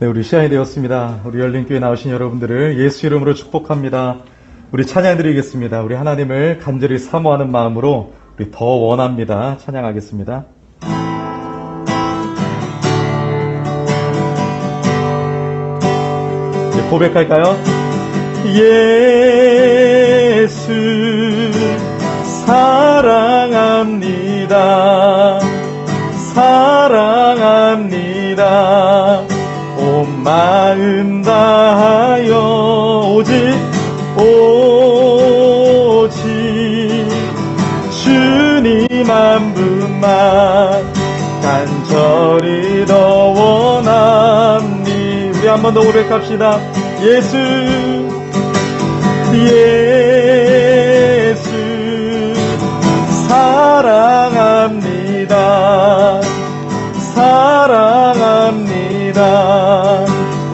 네, 우리 시간이 되었습니다. 우리 열린교회 나오신 여러분들을 예수 이름으로 축복합니다. 우리 찬양 드리겠습니다. 우리 하나님을 간절히 사모하는 마음으로 우리 더 원합니다. 찬양하겠습니다. 이제 고백할까요? 예수 사랑합니다. 사랑합니다. 온 마음 다하여 오직 주님 한 분만 간절히 더 원합니. 우리 한 번 더 고백합시다. 예수 사랑합니다. 사랑합니다.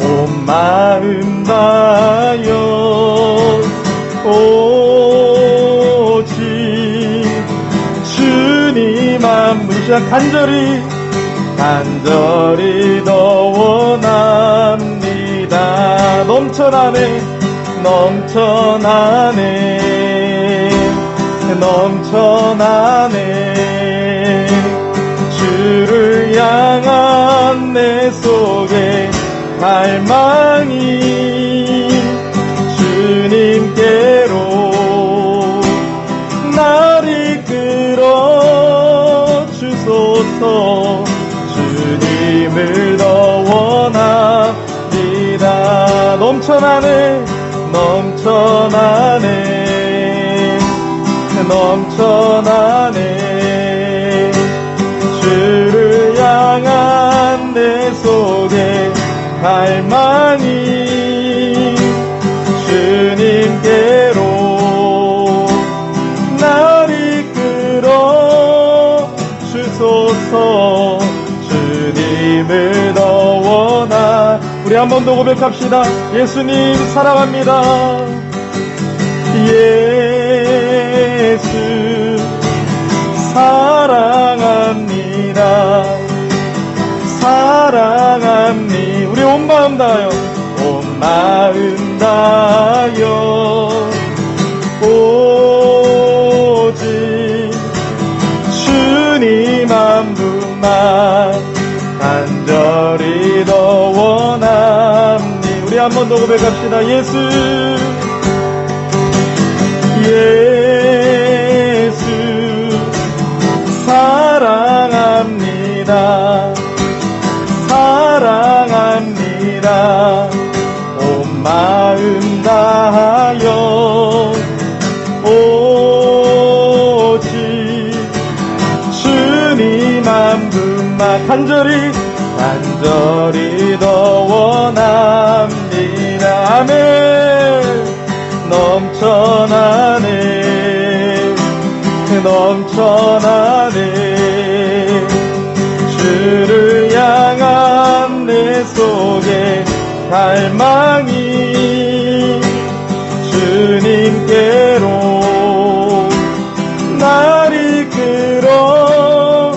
온 마음 다하여 오직 주님 한 분이시라 간절히 더 원합니다. 넘쳐나네 주를 향한 내 속에 갈망이 주님께로 날 이끌어 주소서. 주님을 더 원합니다. 넘쳐나네 주를 향한 내 속에 갈망이 주님께로 날 이끌어 주소서. 주님을 더 원하. 우리 한 번 더 고백합시다. 예수님 사랑합니다. 예수 사랑합니다. 우리 온 마음 다하여 오직 주님 한 분만 간절히 더 원합니. 우리 한 번 더 고백합시다. 예수 사랑합니다. 온 마음 다하여 오직 주님 한 분만 간절히 더 원합니다. 아멘. 넘쳐나네 주를 향한 내 속에 갈망이 주님께로 날 이끌어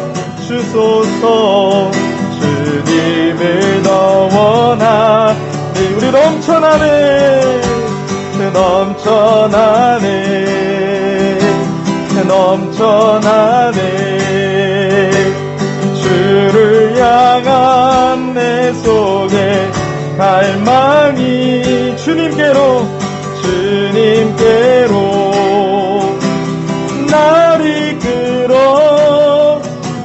주소서. 주님을 더 원하니. 우리 넘쳐나네 주를 향한 내 속에 갈망이 주님께로 날 이끌어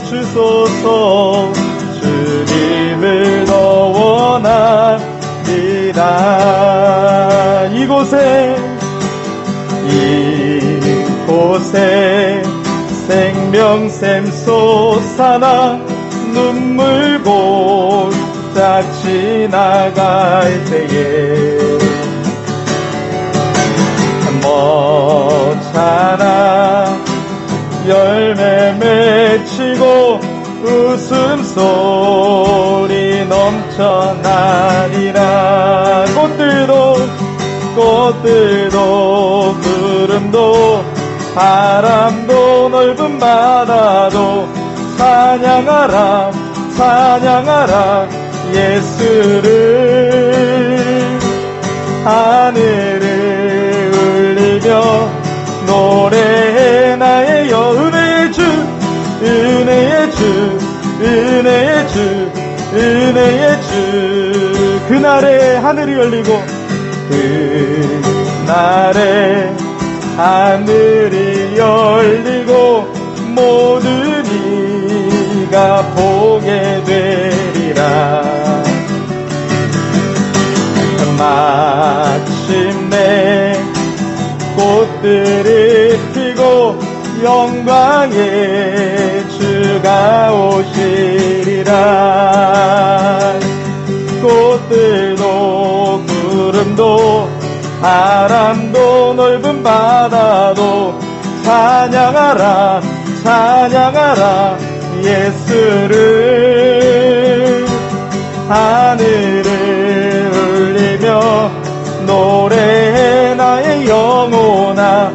주소서. 주님을 더 원합니다. 이곳에 생명샘 솟아나 눈물 골짝 지나갈 때에 멋잖아 열매 맺히고 웃음소리 넘쳐나리라. 꽃들도 구름도 바람도 넓은 바다도 찬양하라 예수를 하늘을 울리며 노래해 나의 은혜의 주 은혜의 주 은혜의 주 은혜의 주 그날에 하늘이 열리고 그날에 하늘이 열리고 모든 이가 보게 되리라. 마침내 꽃들이 피고 영광의 주가 오시리라. 꽃들도 구름도 바람도 넓은 바다도 찬양하라 찬양하라 예수를 하늘을 울리며 노래해 나의 영혼아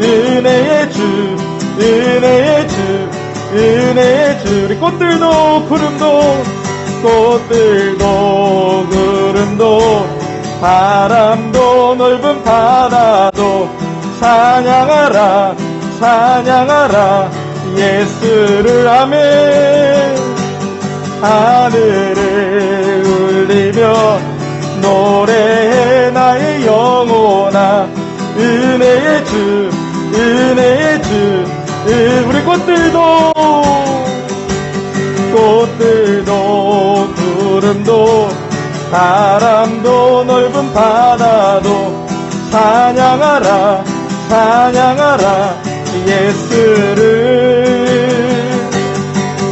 은혜의 주 은혜의 주 은혜의 주 우리 꽃들도 구름도 바람도 넓은 바다도 찬양하라 찬양하라 예수를 아멘. 하늘을 울리며 노래해 나의 영혼아 은혜의 주 은혜의 주 우리 꽃들도 구름도 바람도 넓은 바다도 찬양하라 찬양하라 예수를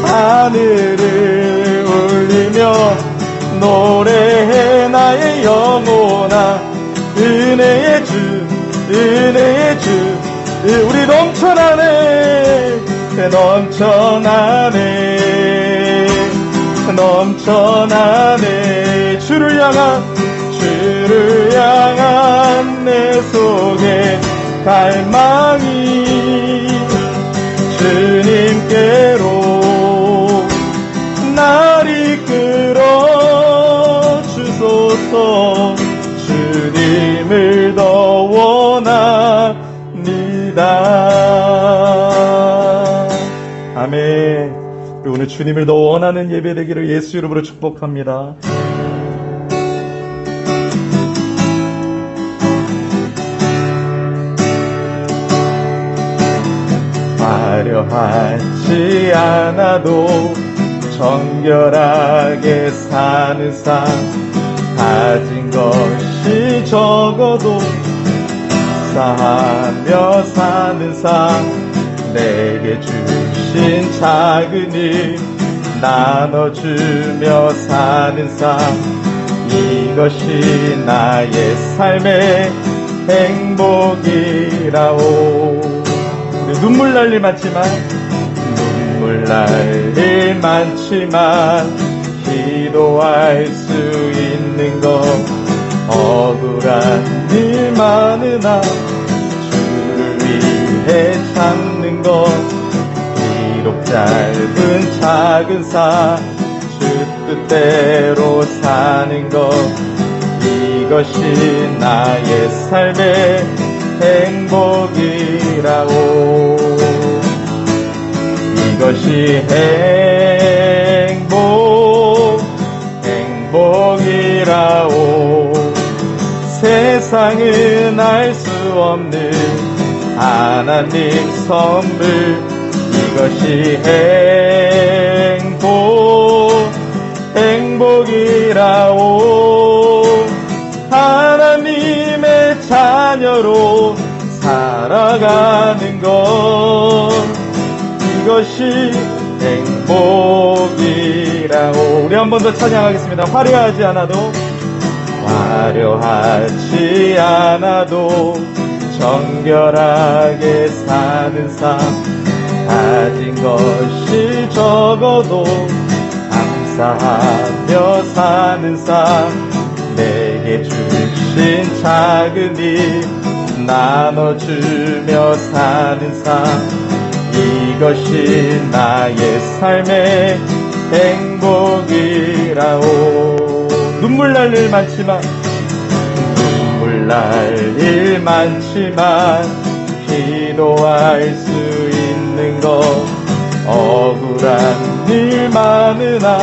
하늘을 울리며 노래해 나의 영혼아 은혜의 주 은혜의 주 우리 넘쳐나네 주를 향한 내 속에 갈망이 주님께로 날 이끌어 주소서 주님을 더 원합니다. 아멘. 우리 오늘 주님을 더 원하는 예배 되기를 예수 이름으로 축복합니다. 화려하지 않아도 정결하게 사는 삶 가진 것이 적어도 감사하며 사는 삶 내게 주신 작은 일 나눠주며 사는 삶 이것이 나의 삶의 행복이라오. 눈물 날 일 많지만 기도할 수 있는 것 억울한 일 많으나 주를 위해 참는 것 비록 짧은 작은 삶 주 뜻대로 사는 것 이것이 나의 삶의 행복이라고. 이것이 행복이라오. 세상은 알 수 없는 하나님 선물 이것이 행복이라오. 하나님의 자녀로 살아가는 것 이것이 행복이라고. 우리 한 번 더 찬양하겠습니다. 화려하지 않아도 정결하게 사는 삶 가진 것이 적어도 감사하며 사는 삶 내게 주신 작은 일 나눠주며 사는 삶 이것이 나의 삶의 행복이라오. 눈물 날 일 많지만, 눈물 날 일 많지만 기도할 수 있는 것, 억울한 일 많으나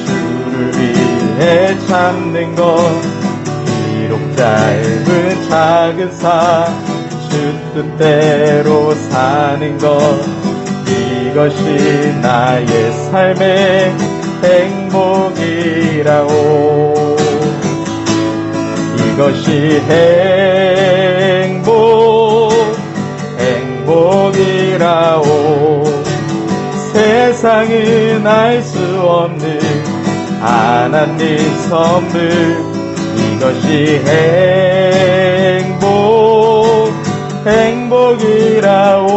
주를 위해 참는 것, 비록 짧은 작은 삶 주 뜻대로 사는 것, 이것이 나의 삶의 행복이라오. 이것이 행복이라오. 세상은 알 수 없는 하나님 선물, 이것이 행복이라오.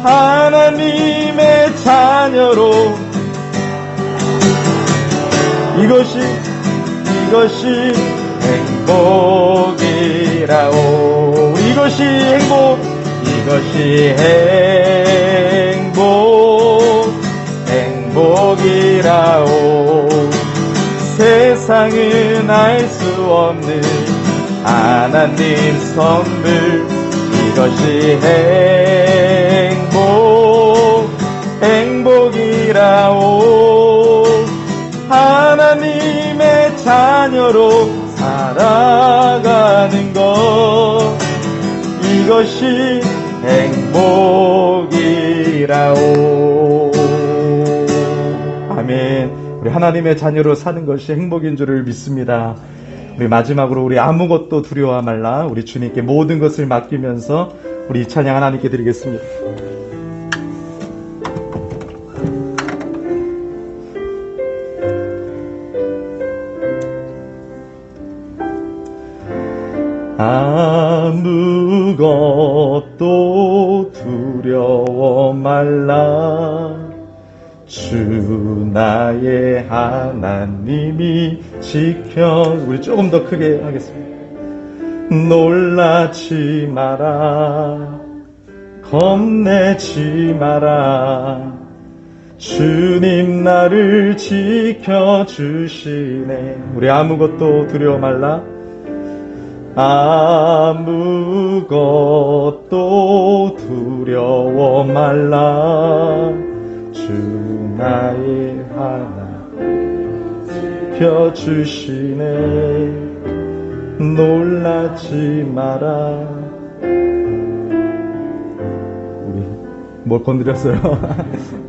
하나님의 자녀로 이것이 행복이라오. 이것이 행복이라오. 세상은 알 수 없는 하나님 선물, 이것이 행복이라오. 하나님의 자녀로 살아가는 것, 이것이 행복이라오. 아멘. 우리 하나님의 자녀로 사는 것이 행복인 줄을 믿습니다. 우리 마지막으로 우리 아무것도 두려워 말라, 우리 주님께 모든 것을 맡기면서 우리 이 찬양 하나님께 드리겠습니다. 아무것도 두려워 말라, 주 나의 하나님이 지켜. 우리 조금 더 크게 하겠습니다. 놀라지 마라, 겁내지 마라, 주님 나를 지켜주시네. 우리 아무것도 두려워 말라, 아무것도 두려워 말라, 주 나의 하나님 지켜주시네. 놀라지 마라. 우리 뭘 건드렸어요?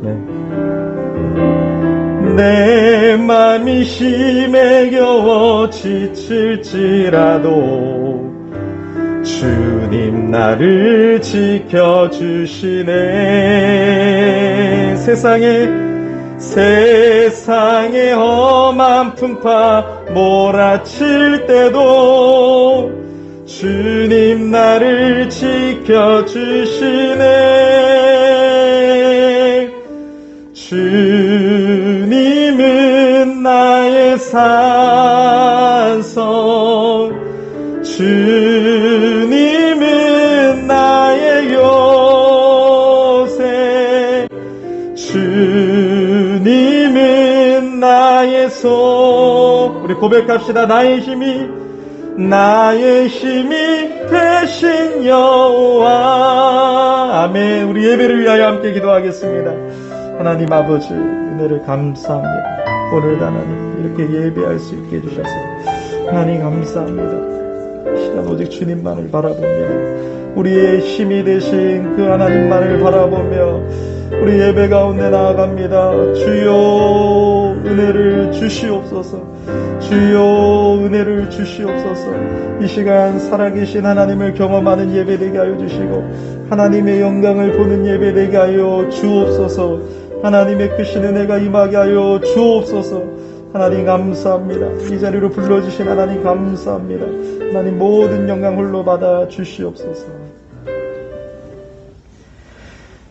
네. 내 맘이 힘에 겨워 지칠지라도 주님 나를 지켜주시네. 세상에 험한 풍파 몰아칠 때도 주님 나를 지켜주시네. 주님은 나의 산성, 주님은 나의 요새, 주님은 나의 손. 우리 고백합시다. 나의 힘이 되신 여호와. 아멘. 우리 예배를 위하여 함께 기도하겠습니다. 하나님 아버지, 은혜를 감사합니다. 오늘도 하나님 이렇게 예배할 수 있게 해주셔서 하나님 감사합니다. 시간 오직 주님만을 바라보며, 우리의 힘이 되신 그 하나님만을 바라보며 우리 예배 가운데 나아갑니다. 주여 은혜를 주시옵소서. 주여 은혜를 주시옵소서. 이 시간 살아계신 하나님을 경험하는 예배 되게 하여 주시고, 하나님의 영광을 보는 예배 되게 하여 주옵소서. 하나님의 크신 은혜가 임하게 하여 주옵소서. 하나님 감사합니다. 이 자리로 불러주신 하나님 감사합니다. 하나님 모든 영광 홀로 받아 주시옵소서.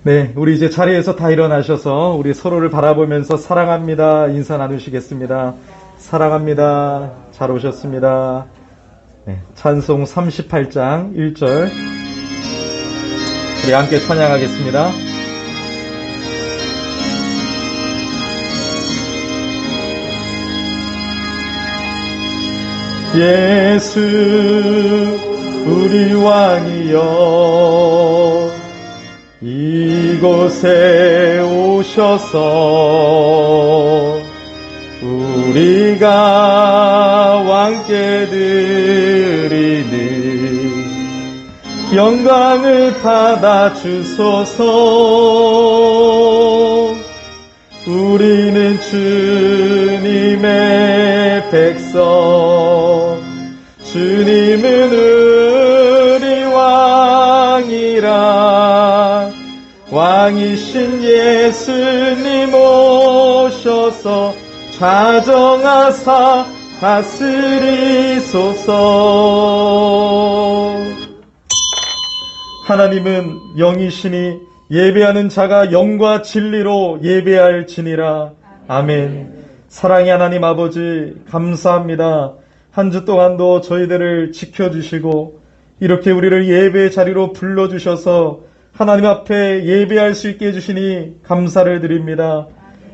네, 우리 이제 자리에서 다 일어나셔서 우리 서로를 바라보면서 사랑합니다 인사 나누시겠습니다. 사랑합니다. 잘 오셨습니다. 네, 찬송 38장 1절 우리 함께 찬양하겠습니다. 예수 우리 왕이여 이곳에 오셔서 우리가 왕께 드리는 영광을 받아 주소서. 우리는 주님의 백성, 주님은 우리 왕이라. 왕이신 예수님 오셔서 좌정하사 다스리소서. 하나님은 영이시니 예배하는 자가 영과 진리로 예배할지니라. 아멘. 사랑의 하나님 아버지, 감사합니다. 한 주 동안도 저희들을 지켜주시고 이렇게 우리를 예배 자리로 불러주셔서 하나님 앞에 예배할 수 있게 해주시니 감사를 드립니다.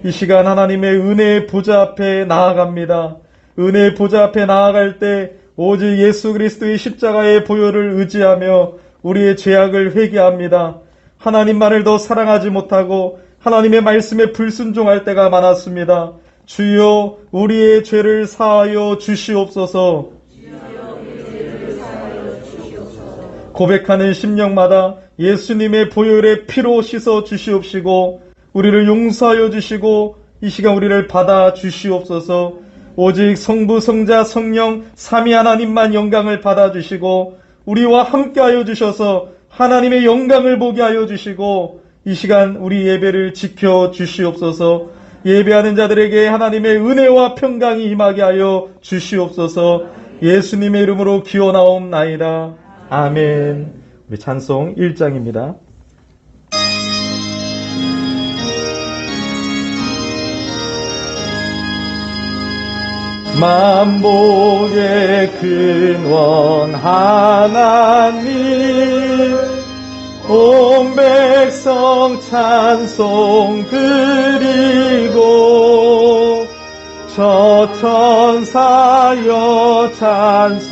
이 시간 하나님의 은혜의 보좌 앞에 나아갑니다. 은혜의 보좌 앞에 나아갈 때 오직 예수 그리스도의 십자가의 보혈을 의지하며 우리의 죄악을 회개합니다. 하나님만을 더 사랑하지 못하고 하나님의 말씀에 불순종할 때가 많았습니다. 주여 우리의 죄를 사하여 주시옵소서. 고백하는 심령마다 예수님의 보혈의 피로 씻어 주시옵시고 우리를 용서하여 주시고 이 시간 우리를 받아 주시옵소서. 오직 성부 성자 성령 삼위 하나님만 영광을 받아 주시고 우리와 함께하여 주셔서 하나님의 영광을 보게 하여 주시고 이 시간 우리 예배를 지켜 주시옵소서. 예배하는 자들에게 하나님의 은혜와 평강이 임하게 하여 주시옵소서. 예수님의 이름으로 기원하옵나이다. 아멘. 우리 찬송 1장입니다. 만복의 근원 하나님 온 백성 찬송 드리고 저 천사여 찬송하세.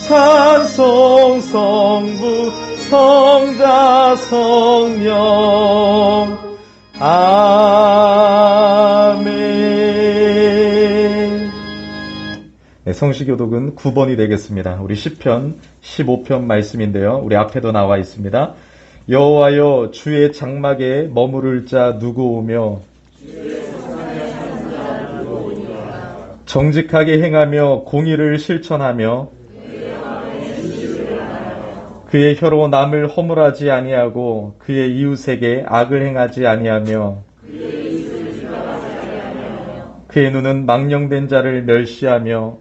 찬송 성부 성자 성령 아멘. 네, 성시교독은 9번이 되겠습니다. 우리 시편 15편 말씀인데요. 우리 앞에도 나와 있습니다. 여호와여 주의 장막에 머무를 자 누구오며 정직하게 행하며 공의를 실천하며 그의 혀로 남을 허물하지 아니하고 그의 이웃에게 악을 행하지 아니하며 그의 눈은 망령된 자를 멸시하며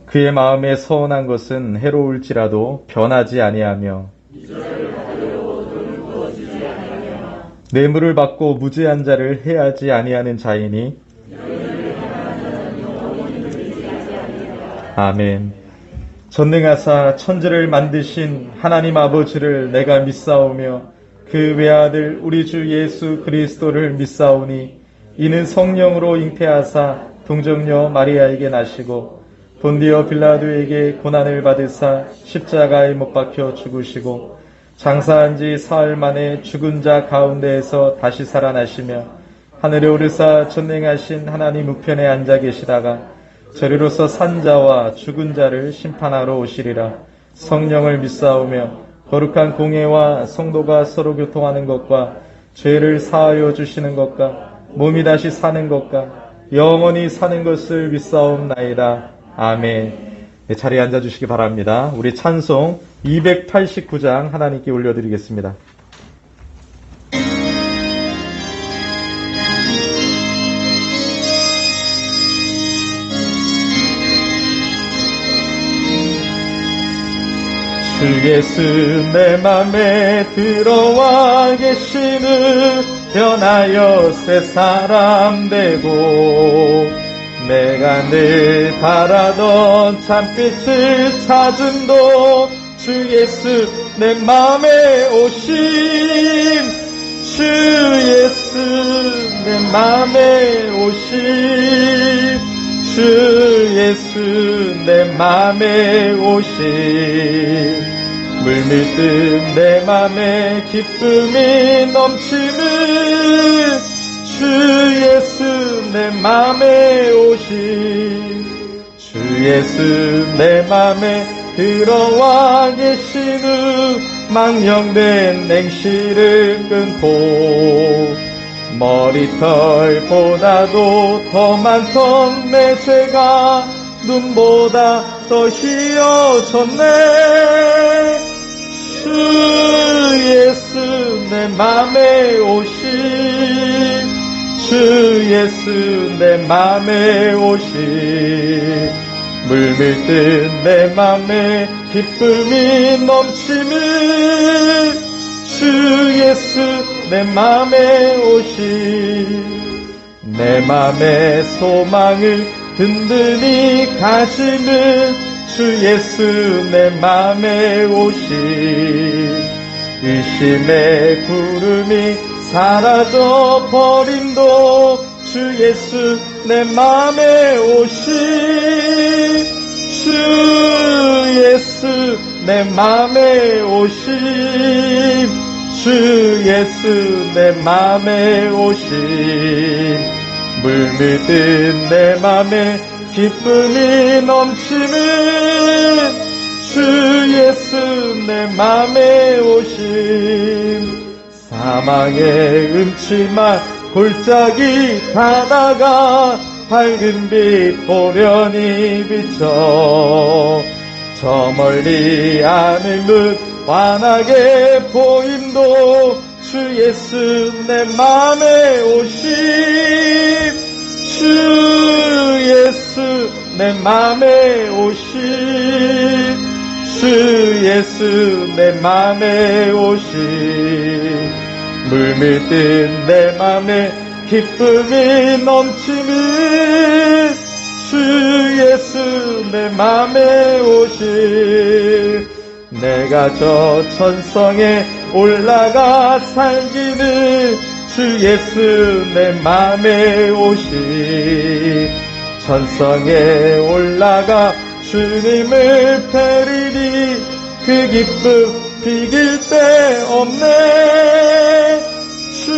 그의 마음에 서운한 것은 해로울지라도 변하지 아니하며 뇌물을 받고 무죄한 자를 해하지 아니하는 자이니 아멘. 전능하사 천지를 만드신 하나님 아버지를 내가 믿사오며 그 외아들 우리 주 예수 그리스도를 믿사오니 이는 성령으로 잉태하사 동정녀 마리아에게 나시고 본디오 빌라도에게 고난을 받으사 십자가에 못 박혀 죽으시고 장사한 지 사흘 만에 죽은 자 가운데에서 다시 살아나시며 하늘에 오르사 전능하신 하나님 우편에 앉아 계시다가 저리로서 산 자와 죽은 자를 심판하러 오시리라. 성령을 믿사오며 거룩한 공예와 성도가 서로 교통하는 것과 죄를 사하여 주시는 것과 몸이 다시 사는 것과 영원히 사는 것을 믿사옵나이다. 아멘. 네, 자리에 앉아주시기 바랍니다. 우리 찬송 289장 하나님께 올려드리겠습니다. 주 예수 내 맘에 들어와 계시는 변하여 새 사람 되고 내가 늘 바라던 참빛을 찾음도 주 예수 내 맘에 오심 주 예수 내 맘에 오심 주 예수 내 맘에 오심 물밀듯 내 맘에 기쁨이 넘치는 주 예수 내 맘에 오심 주 예수 내 맘에 들어와 계신 후 망령된 냉실을 끊고 머리털보다도 더 많던 내 죄가 눈보다 더 희어졌네 주 예수 내 맘에 오심 주 예수 내 맘에 오심 물밀듯 내 맘에 기쁨이 넘치는 주 예수 내 맘에 오심 내 맘의 소망을 든든히 가지는 주 예수 내 맘에 오심 의심의 구름이 사라져 버림도 주 예수 내 맘에 오심 주 예수 내 맘에 오심 주 예수 내 맘에 오심 물밀듯 내 맘에 기쁨이 넘치는 주 예수 내 맘에 오심 사망의 음침한 골짜기 가다가 밝은 빛 보련히 비쳐 저 멀리 하늘문 환하게 보임도 주 예수 내 맘에 오심 주 예수 내 맘에 오심 주 예수 내 맘에 오심 물밀듯 내 맘에 기쁨이 넘치는 주 예수 내 맘에 오심 내가 저 천성에 올라가 살기는 주 예수 내 맘에 오심 천성에 올라가 주님을 뵈리니 그 기쁨 비길 데 없네 주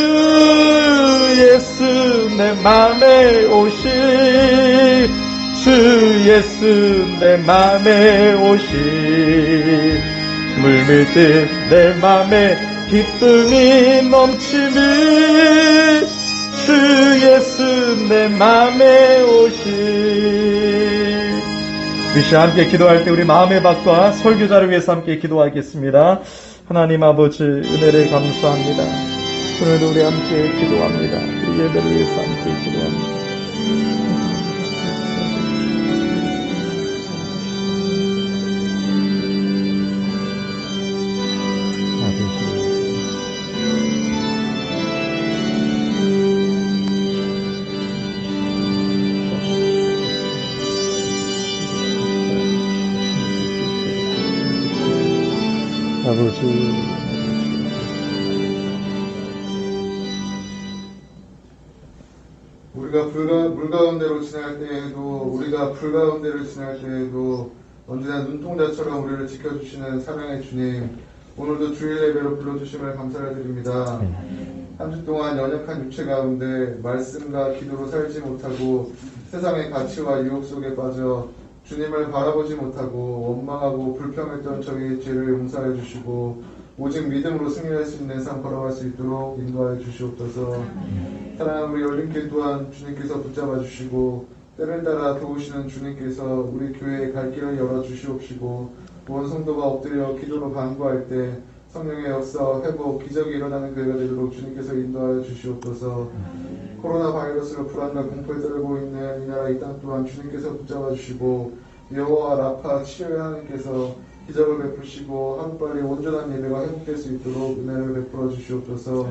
예수 내 맘에 오심 주 예수 내 맘에 오심 물밀듯 내 맘에 기쁨이 넘치는 주 예수 내 맘에 오심 우리 시간 함께 기도할 때 우리 마음의 박과 설교자를 위해서 함께 기도하겠습니다. 하나님 아버지 은혜를 감사합니다. 오늘도 우리 함께 기도합니다. 우리 예배를 위해서 함께 기도합니다. 아버지 우리가 물 가운데로 지날 때에도 우리가 불 가운데를 지날 때에도 언제나 눈동자처럼 우리를 지켜주시는 사랑의 주님 오늘도 주일 예배로 불러주심을 감사를 드립니다. 한 주 동안 연약한 육체 가운데 말씀과 기도로 살지 못하고 세상의 가치와 유혹 속에 빠져 주님을 바라보지 못하고 원망하고 불평했던 저희의 죄를 용서해 주시고 오직 믿음으로 승리할 수 있는 삶 걸어갈 수 있도록 인도하여 주시옵소서. 사랑하는 우리 열린교회 또한 주님께서 붙잡아 주시고 때를 따라 도우시는 주님께서 우리 교회의 갈 길을 열어 주시옵시고 온 성도가 엎드려 기도로 간구할 때 성령의 역사, 회복, 기적이 일어나는 교회가 되도록 주님께서 인도하여 주시옵소서. 코로나 바이러스로 불안과 공포에 떨고 있는 이 나라 이 땅 또한 주님께서 붙잡아 주시고 여호와 라파 치료의 하나님께서 기적을 베푸시고 하루빨리 온전한 예배가 회복될 수 있도록 은혜를 베풀어 주시옵소서.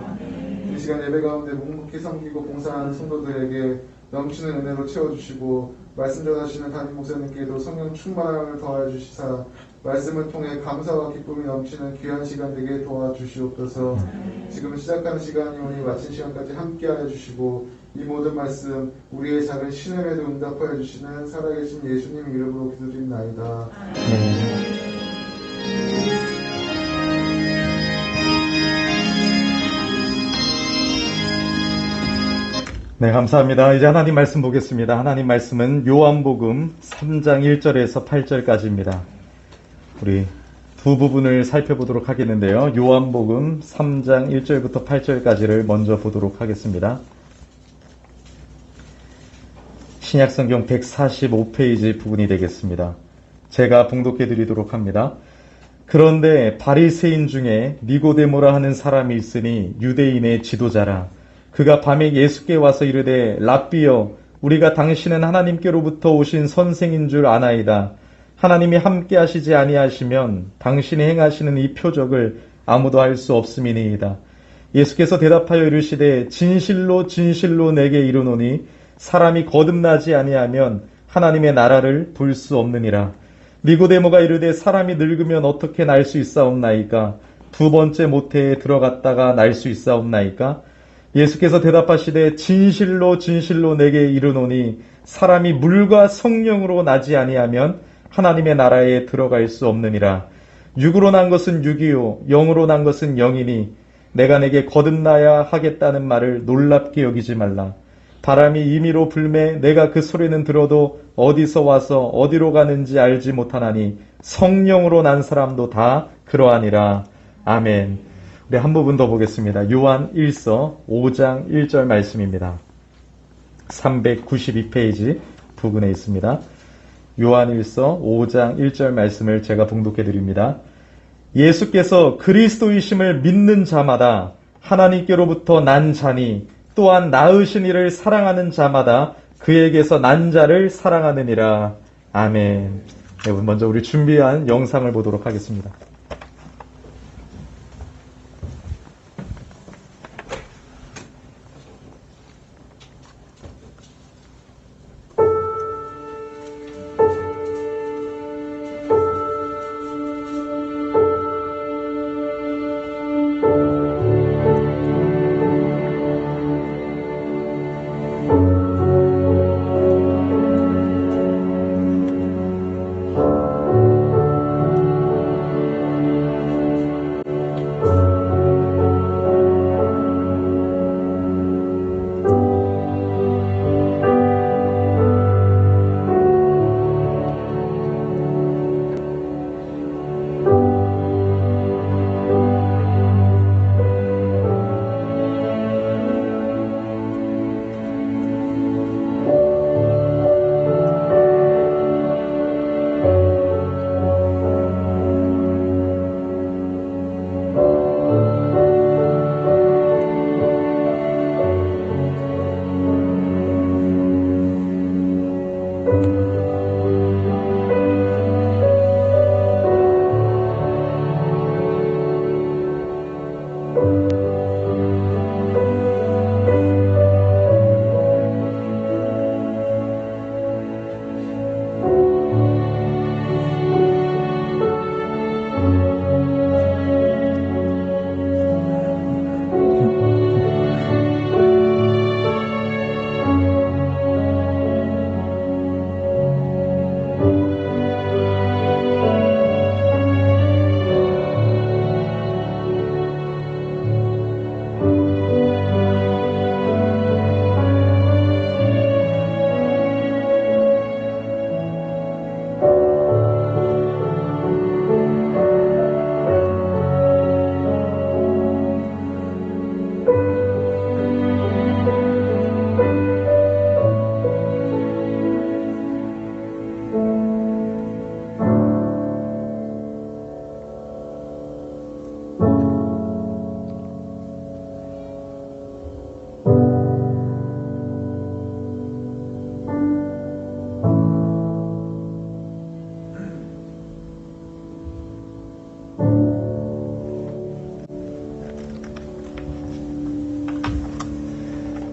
이 시간 예배 가운데 묵묵히 섬기고 봉사하는 성도들에게 넘치는 은혜로 채워주시고 말씀 전하시는 담임 목사님께도 성령 충만함을 더하여 주시사 말씀을 통해 감사와 기쁨이 넘치는 귀한 시간 되게 도와주시옵소서. 지금 시작하는 시간이 오니 마친 시간까지 함께하여 주시고 이 모든 말씀 우리의 작은 신음에도 응답하여 주시는 살아계신 예수님 이름으로 기도드립나이다. 네, 감사합니다. 이제 하나님 말씀 보겠습니다. 하나님 말씀은 요한복음 3장 1절에서 8절까지입니다. 우리 두 부분을 살펴보도록 하겠는데요. 요한복음 3장 1절부터 8절까지를 먼저 보도록 하겠습니다. 신약성경 145페이지 부분이 되겠습니다. 제가 봉독해 드리도록 합니다. 그런데 바리새인 중에 니고데모라 하는 사람이 있으니 유대인의 지도자라. 그가 밤에 예수께 와서 이르되 랍비여 우리가 당신은 하나님께로부터 오신 선생인 줄 아나이다. 하나님이 함께 하시지 아니하시면 당신이 행하시는 이 표적을 아무도 할 수 없음이니이다. 예수께서 대답하여 이르시되 진실로 진실로 내게 이르노니 사람이 거듭나지 아니하면 하나님의 나라를 볼 수 없느니라. 니고데모가 이르되 사람이 늙으면 어떻게 날 수 있사옵나이까? 두 번째 모태에 들어갔다가 날 수 있사옵나이까? 예수께서 대답하시되 진실로 진실로 내게 이르노니 사람이 물과 성령으로 나지 아니하면 하나님의 나라에 들어갈 수 없느니라. 육으로 난 것은 육이요 영으로 난 것은 영이니 내가 내게 거듭나야 하겠다는 말을 놀랍게 여기지 말라. 바람이 임의로 불매 내가 그 소리는 들어도 어디서 와서 어디로 가는지 알지 못하나니 성령으로 난 사람도 다 그러하니라. 아멘. 우리 한 부분 더 보겠습니다. 요한 1서 5장 1절 말씀입니다. 392페이지 부분에 있습니다. 요한 1서 5장 1절 말씀을 제가 봉독해 드립니다. 예수께서 그리스도이심을 믿는 자마다 하나님께로부터 난 자니 또한 낳으신 이를 사랑하는 자마다 그에게서 난 자를 사랑하느니라. 아멘. 네, 먼저 우리 준비한 영상을 보도록 하겠습니다.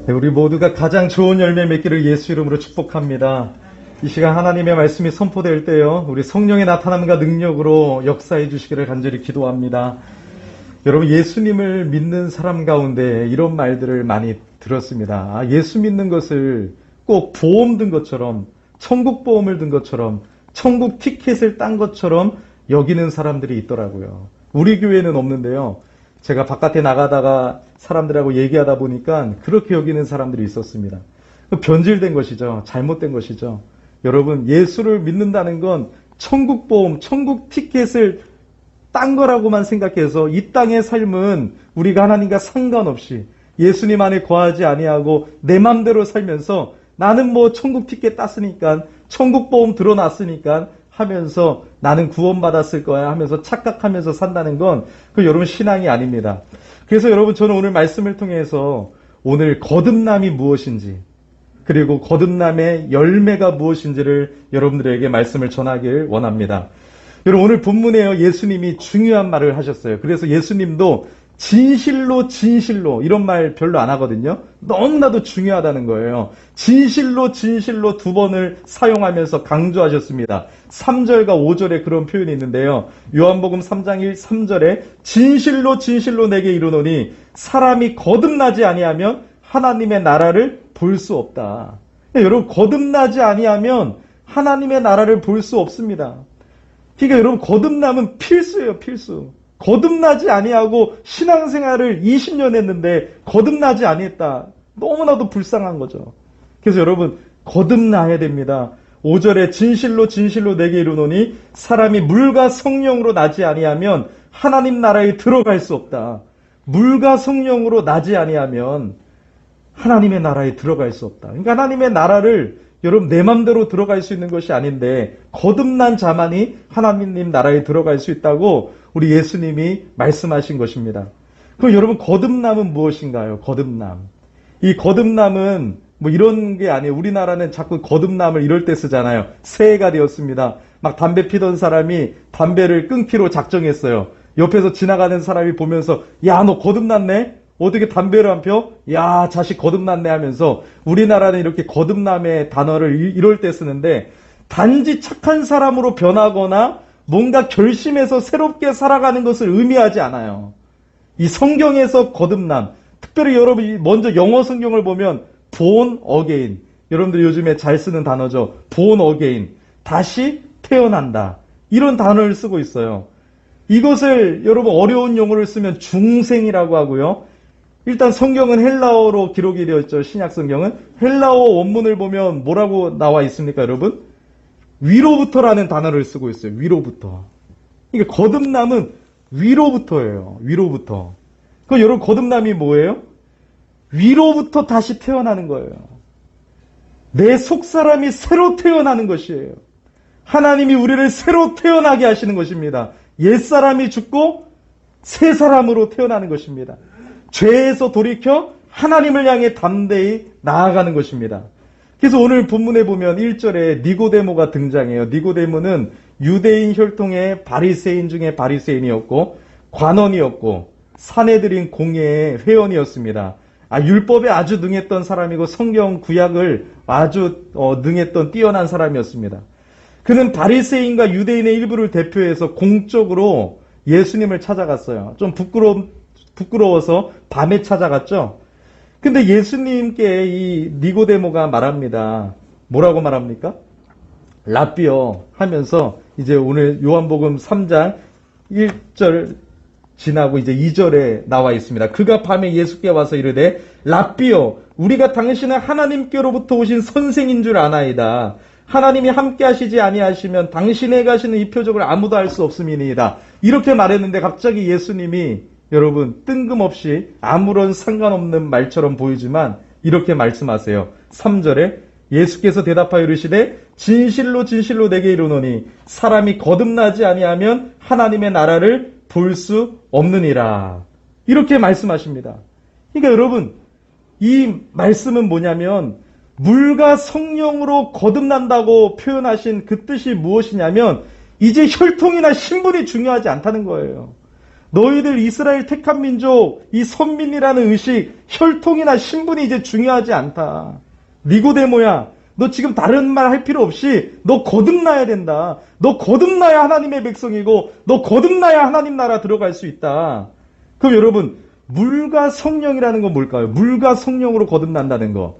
네, 우리 모두가 가장 좋은 열매 맺기를 예수 이름으로 축복합니다. 이 시간 하나님의 말씀이 선포될 때요, 우리 성령의 나타남과 능력으로 역사해 주시기를 간절히 기도합니다. 여러분, 예수님을 믿는 사람 가운데 이런 말들을 많이 들었습니다. 예수 믿는 것을 꼭 보험 든 것처럼, 천국 보험을 든 것처럼, 천국 티켓을 딴 것처럼 여기는 사람들이 있더라고요. 우리 교회는 없는데요, 제가 바깥에 나가다가 사람들하고 얘기하다 보니까 그렇게 여기는 사람들이 있었습니다. 변질된 것이죠. 잘못된 것이죠. 여러분, 예수를 믿는다는 건 천국 보험, 천국 티켓을 딴 거라고만 생각해서 이 땅의 삶은 우리가 하나님과 상관없이 예수님 안에 거하지 아니하고 내 맘대로 살면서 나는 뭐 천국 티켓 땄으니까, 천국 보험 들어놨으니까 하면서 나는 구원받았을 거야 하면서 착각하면서 산다는 건 그 여러분 신앙이 아닙니다. 그래서 여러분, 저는 오늘 말씀을 통해서 오늘 거듭남이 무엇인지, 그리고 거듭남의 열매가 무엇인지를 여러분들에게 말씀을 전하길 원합니다. 여러분, 오늘 본문에요, 예수님이 중요한 말을 하셨어요. 그래서 예수님도 진실로 진실로 이런 말 별로 안 하거든요. 너무나도 중요하다는 거예요. 진실로 진실로 두 번을 사용하면서 강조하셨습니다. 3절과 5절에 그런 표현이 있는데요. 요한복음 3장 3절에 진실로 진실로 내게 이르노니 사람이 거듭나지 아니하면 하나님의 나라를 볼 수 없다. 여러분, 거듭나지 아니하면 하나님의 나라를 볼 수 없습니다. 그러니까 여러분, 거듭남은 필수예요, 필수. 거듭나지 아니하고 신앙생활을 20년 했는데 거듭나지 아니했다. 너무나도 불쌍한 거죠. 그래서 여러분, 거듭나야 됩니다. 5절에 진실로 진실로 내게 이르노니 사람이 물과 성령으로 나지 아니하면 하나님 나라에 들어갈 수 없다. 물과 성령으로 나지 아니하면 하나님의 나라에 들어갈 수 없다. 그러니까 하나님의 나라를 여러분 내 맘대로 들어갈 수 있는 것이 아닌데 거듭난 자만이 하나님 나라에 들어갈 수 있다고 우리 예수님이 말씀하신 것입니다. 그럼 여러분, 거듭남은 무엇인가요? 거듭남. 이 거듭남은 뭐 이런 게 아니에요. 우리나라는 자꾸 거듭남을 이럴 때 쓰잖아요. 새해가 되었습니다. 막 담배 피던 사람이 담배를 끊기로 작정했어요. 옆에서 지나가는 사람이 보면서 야, 너 거듭났네? 어떻게 담배를 안 펴? 야, 자식 거듭났네 하면서 우리나라는 이렇게 거듭남의 단어를 이럴 때 쓰는데 단지 착한 사람으로 변하거나 뭔가 결심해서 새롭게 살아가는 것을 의미하지 않아요. 이 성경에서 거듭남, 특별히 여러분이 먼저 영어 성경을 보면 born again, 여러분들 요즘에 잘 쓰는 단어죠. born again, 다시 태어난다. 이런 단어를 쓰고 있어요. 이것을 여러분 어려운 용어를 쓰면 중생이라고 하고요. 일단 성경은 헬라어로 기록이 되어 있죠. 신약 성경은. 헬라어 원문을 보면 뭐라고 나와 있습니까, 여러분? 위로부터라는 단어를 쓰고 있어요. 위로부터. 그러니까 거듭남은 위로부터예요. 위로부터. 그 여러분, 거듭남이 뭐예요? 위로부터 다시 태어나는 거예요. 내 속사람이 새로 태어나는 것이에요. 하나님이 우리를 새로 태어나게 하시는 것입니다. 옛사람이 죽고 새 사람으로 태어나는 것입니다. 죄에서 돌이켜 하나님을 향해 담대히 나아가는 것입니다. 그래서 오늘 본문에 보면 1절에 니고데모가 등장해요. 니고데모는 유대인 혈통의 바리새인 중에 바리새인이었고 관원이었고 사내들인 공회의 회원이었습니다. 율법에 아주 능했던 사람이고 성경 구약을 아주 능했던 뛰어난 사람이었습니다. 그는 바리새인과 유대인의 일부를 대표해서 공적으로 예수님을 찾아갔어요. 좀 부끄러워서 밤에 찾아갔죠. 근데 예수님께 이 니고데모가 말합니다. 뭐라고 말합니까? 라비어 하면서 이제 오늘 요한복음 3장 1절 지나고 이제 2절에 나와 있습니다. 그가 밤에 예수께 와서 이르되 라비어, 우리가 당신은 하나님께로부터 오신 선생인 줄 아나이다. 하나님이 함께 하시지 아니하시면 당신의 가시는 이 표적을 아무도 알 수 없음이니이다. 이렇게 말했는데 갑자기 예수님이 여러분 뜬금없이 아무런 상관없는 말처럼 보이지만 이렇게 말씀하세요. 3절에 예수께서 대답하여 이르시되 진실로 진실로 내게 이르노니 사람이 거듭나지 아니하면 하나님의 나라를 볼 수 없느니라. 이렇게 말씀하십니다. 그러니까 여러분, 이 말씀은 뭐냐면 물과 성령으로 거듭난다고 표현하신 그 뜻이 무엇이냐면 이제 혈통이나 신분이 중요하지 않다는 거예요. 너희들 이스라엘 택한 민족, 이 선민이라는 의식, 혈통이나 신분이 이제 중요하지 않다. 니고데모야, 너 지금 다른 말 할 필요 없이 너 거듭나야 된다. 너 거듭나야 하나님의 백성이고 너 거듭나야 하나님 나라 들어갈 수 있다. 그럼 여러분, 물과 성령이라는 건 뭘까요? 물과 성령으로 거듭난다는 거.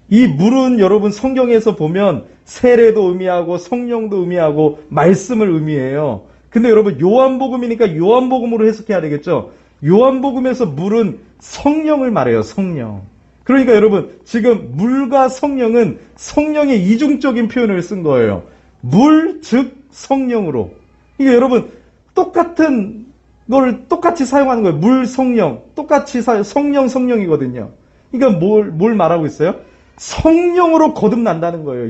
이 물은 여러분 성경에서 보면 세례도 의미하고 성령도 의미하고 말씀을 의미해요. 근데 여러분 요한복음이니까 요한복음으로 해석해야 되겠죠? 요한복음에서 물은 성령을 말해요. 성령. 그러니까 여러분 지금 물과 성령은 성령의 이중적인 표현을 쓴 거예요. 물 즉 성령으로. 이게 여러분 똑같은 걸 똑같이 사용하는 거예요. 물 성령 똑같이 성령 성령이거든요. 그러니까 뭘 말하고 있어요? 성령으로 거듭난다는 거예요.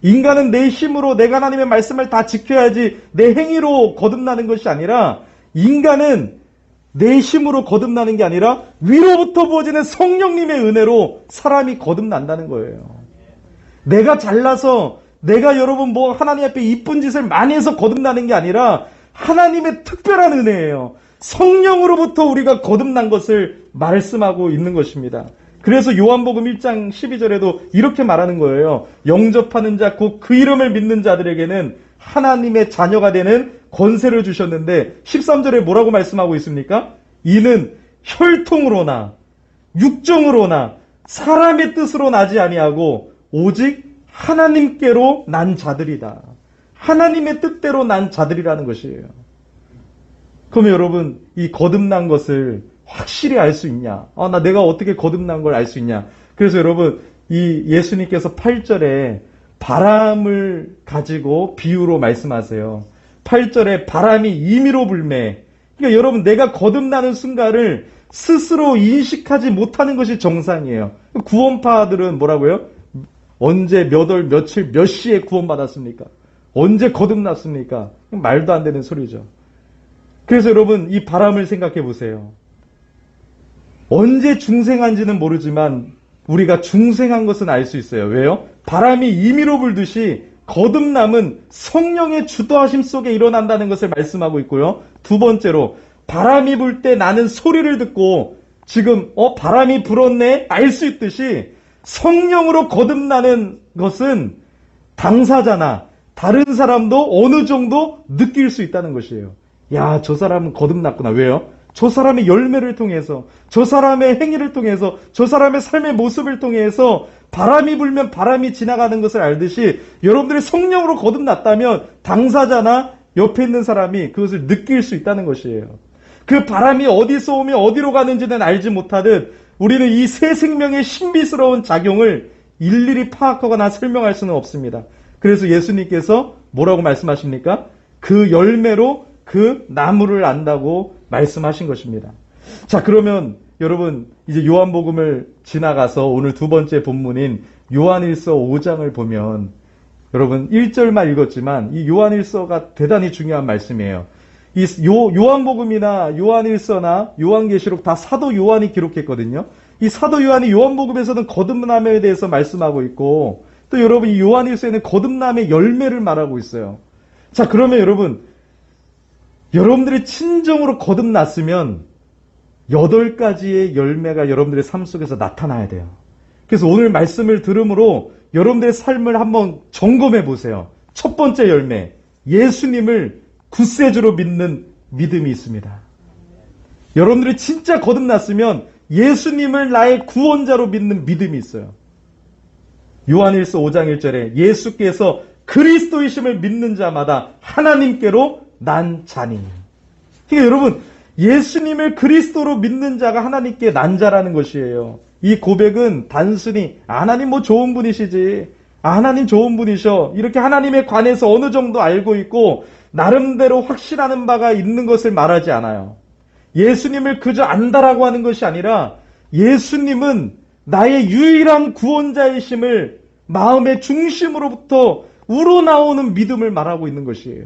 인간은 내 힘으로 내가 하나님의 말씀을 다 지켜야지 내 행위로 거듭나는 것이 아니라 인간은 내 힘으로 거듭나는 게 아니라 위로부터 부어지는 성령님의 은혜로 사람이 거듭난다는 거예요. 내가 잘나서 내가 여러분 뭐 하나님 앞에 이쁜 짓을 많이 해서 거듭나는 게 아니라 하나님의 특별한 은혜예요. 성령으로부터 우리가 거듭난 것을 말씀하고 있는 것입니다. 그래서 요한복음 1장 12절에도 이렇게 말하는 거예요. 영접하는 자 곧 그 이름을 믿는 자들에게는 하나님의 자녀가 되는 권세를 주셨는데 13절에 뭐라고 말씀하고 있습니까? 이는 혈통으로나 육정으로나 사람의 뜻으로 나지 아니하고 오직 하나님께로 난 자들이다. 하나님의 뜻대로 난 자들이라는 것이에요. 그러면 여러분 이 거듭난 것을 확실히 알 수 있냐? 내가 어떻게 거듭난 걸 알 수 있냐? 그래서 여러분 이 예수님께서 8절에 바람을 가지고 비유로 말씀하세요. 8절에 바람이 임의로 불매. 그러니까 여러분 내가 거듭나는 순간을 스스로 인식하지 못하는 것이 정상이에요. 구원파들은 뭐라고요? 언제 몇 월 며칠 몇 시에 구원받았습니까? 언제 거듭났습니까? 말도 안 되는 소리죠. 그래서 여러분 이 바람을 생각해 보세요. 언제 중생한지는 모르지만 우리가 중생한 것은 알 수 있어요. 왜요? 바람이 임의로 불듯이 거듭남은 성령의 주도하심 속에 일어난다는 것을 말씀하고 있고요. 두 번째로 바람이 불 때 나는 소리를 듣고 지금 바람이 불었네 알 수 있듯이 성령으로 거듭나는 것은 당사자나 다른 사람도 어느 정도 느낄 수 있다는 것이에요. 야, 저 사람은 거듭났구나. 왜요? 저 사람의 열매를 통해서, 저 사람의 행위를 통해서, 저 사람의 삶의 모습을 통해서 바람이 불면 바람이 지나가는 것을 알듯이 여러분들이 성령으로 거듭났다면 당사자나 옆에 있는 사람이 그것을 느낄 수 있다는 것이에요. 그 바람이 어디서 오며 어디로 가는지는 알지 못하듯 우리는 이 새 생명의 신비스러운 작용을 일일이 파악하거나 설명할 수는 없습니다. 그래서 예수님께서 뭐라고 말씀하십니까? 그 열매로 그 나무를 안다고 말씀하신 것입니다. 자, 그러면 여러분 이제 요한복음을 지나가서 오늘 두 번째 본문인 요한일서 5장을 보면 여러분 1절만 읽었지만 이 요한일서가 대단히 중요한 말씀이에요. 이 요한복음이나 요한일서나 요한계시록 다 사도 요한이 기록했거든요. 이 사도 요한이 요한복음에서는 거듭남에 대해서 말씀하고 있고 또 여러분 이 요한일서에는 거듭남의 열매를 말하고 있어요. 자, 그러면 여러분들이 친정으로 거듭났으면 8가지의 열매가 여러분들의 삶 속에서 나타나야 돼요. 그래서 오늘 말씀을 들음으로 여러분들의 삶을 한번 점검해 보세요. 첫 번째 열매, 예수님을 구세주로 믿는 믿음이 있습니다. 여러분들이 진짜 거듭났으면 예수님을 나의 구원자로 믿는 믿음이 있어요. 요한일서 5장 1절에 예수께서 그리스도이심을 믿는 자마다 하나님께로 난 자니. 그러니까 여러분 예수님을 그리스도로 믿는 자가 하나님께 난 자라는 것이에요. 이 고백은 단순히 하나님 뭐 좋은 분이시지, 하나님 좋은 분이셔, 이렇게 하나님에 관해서 어느 정도 알고 있고 나름대로 확신하는 바가 있는 것을 말하지 않아요. 예수님을 그저 안다라고 하는 것이 아니라 예수님은 나의 유일한 구원자이심을 마음의 중심으로부터 우러나오는 믿음을 말하고 있는 것이에요.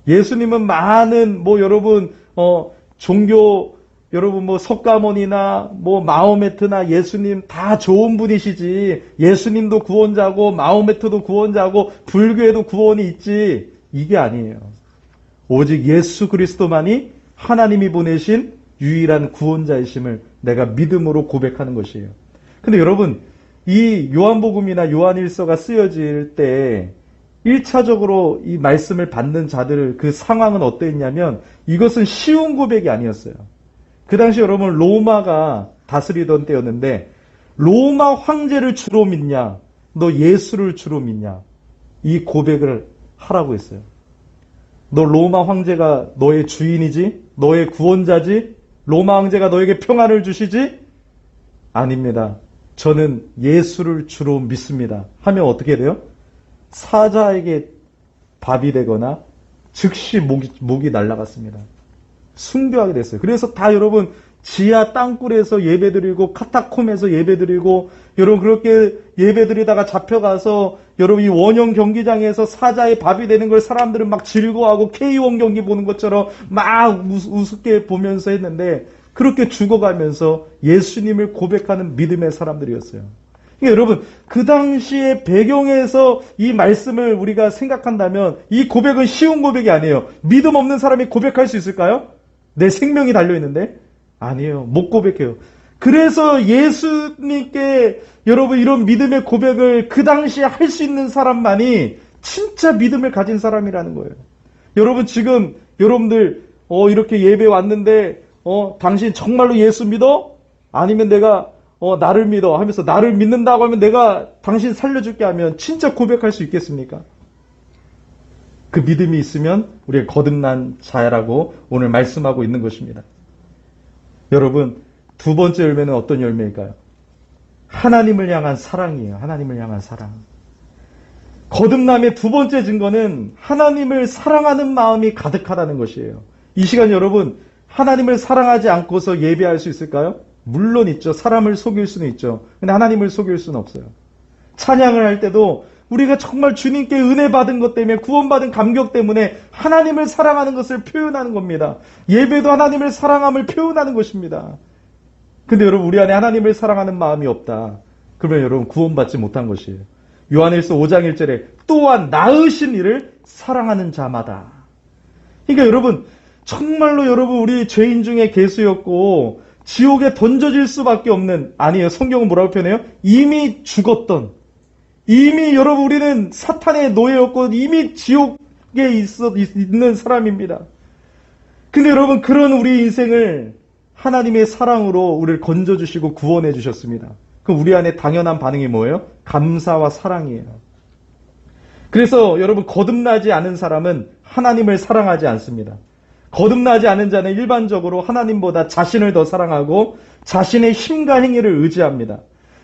예수님은 많은 여러분 종교 여러분 석가모니나 마호메트나 예수님 다 좋은 분이시지, 예수님도 구원자고 마호메트도 구원자고 불교에도 구원이 있지, 이게 아니에요. 오직 예수 그리스도만이 하나님이 보내신 유일한 구원자이심을 내가 믿음으로 고백하는 것이에요. 근데 여러분 이 요한복음이나 요한일서가 쓰여질 때 1차적으로 이 말씀을 받는 자들 그 상황은 어땠냐면 이것은 쉬운 고백이 아니었어요. 그 당시 여러분 로마가 다스리던 때였는데 로마 황제를 주로 믿냐? 너 예수를 주로 믿냐? 이 고백을 하라고 했어요. 너 로마 황제가 너의 주인이지? 너의 구원자지? 로마 황제가 너에게 평안을 주시지? 아닙니다. 저는 예수를 주로 믿습니다. 하면 어떻게 돼요? 사자에게 밥이 되거나 즉시 목이 날아갔습니다. 순교하게 됐어요. 그래서 다 여러분 지하 땅굴에서 예배드리고 카타콤에서 예배드리고 여러분 그렇게 예배드리다가 잡혀가서 여러분 이 원형 경기장에서 사자의 밥이 되는 걸 사람들은 막 즐거워하고 K1 경기 보는 것처럼 막 우습게 보면서 했는데 그렇게 죽어가면서 예수님을 고백하는 믿음의 사람들이었어요. 그러니까 여러분 그 당시의 배경에서 이 말씀을 우리가 생각한다면 이 고백은 쉬운 고백이 아니에요. 믿음 없는 사람이 고백할 수 있을까요? 내 생명이 달려있는데? 아니에요. 못 고백해요. 그래서 예수님께 여러분 이런 믿음의 고백을 그 당시에 할 수 있는 사람만이 진짜 믿음을 가진 사람이라는 거예요. 여러분 지금 여러분들 이렇게 예배 왔는데 당신 정말로 예수 믿어? 아니면 내가 나를 믿어 하면서 나를 믿는다고 하면 내가 당신 살려줄게 하면 진짜 고백할 수 있겠습니까? 그 믿음이 있으면 우리가 거듭난 자라고 오늘 말씀하고 있는 것입니다. 여러분 두 번째 열매는 어떤 열매일까요? 하나님을 향한 사랑이에요. 하나님을 향한 사랑. 거듭남의 두 번째 증거는 하나님을 사랑하는 마음이 가득하다는 것이에요. 이 시간 여러분 하나님을 사랑하지 않고서 예배할 수 있을까요? 물론 있죠. 사람을 속일 수는 있죠. 근데 하나님을 속일 수는 없어요. 찬양을 할 때도 우리가 정말 주님께 은혜 받은 것 때문에 구원받은 감격 때문에 하나님을 사랑하는 것을 표현하는 겁니다. 예배도 하나님을 사랑함을 표현하는 것입니다. 근데 여러분 우리 안에 하나님을 사랑하는 마음이 없다. 그러면 여러분 구원받지 못한 것이에요. 요한일서 5장 1절에 또한 낳으신 이를 사랑하는 자마다. 그러니까 여러분 정말로 여러분 우리 죄인 중에 괴수였고 지옥에 던져질 수밖에 없는 아니에요. 성경은 뭐라고 표현해요? 이미 죽었던 이미 여러분 우리는 사탄의 노예였고 이미 지옥에 있는 사람입니다. 근데 여러분 그런 우리 인생을 하나님의 사랑으로 우리를 건져주시고 구원해 주셨습니다. 그럼 우리 안에 당연한 반응이 뭐예요? 감사와 사랑이에요. 그래서 여러분 거듭나지 않은 사람은 하나님을 사랑하지 않습니다. 거듭나지 않은 자는 일반적으로 하나님보다 자신을 더 사랑하고 자신의 힘과 행위를 의지합니다.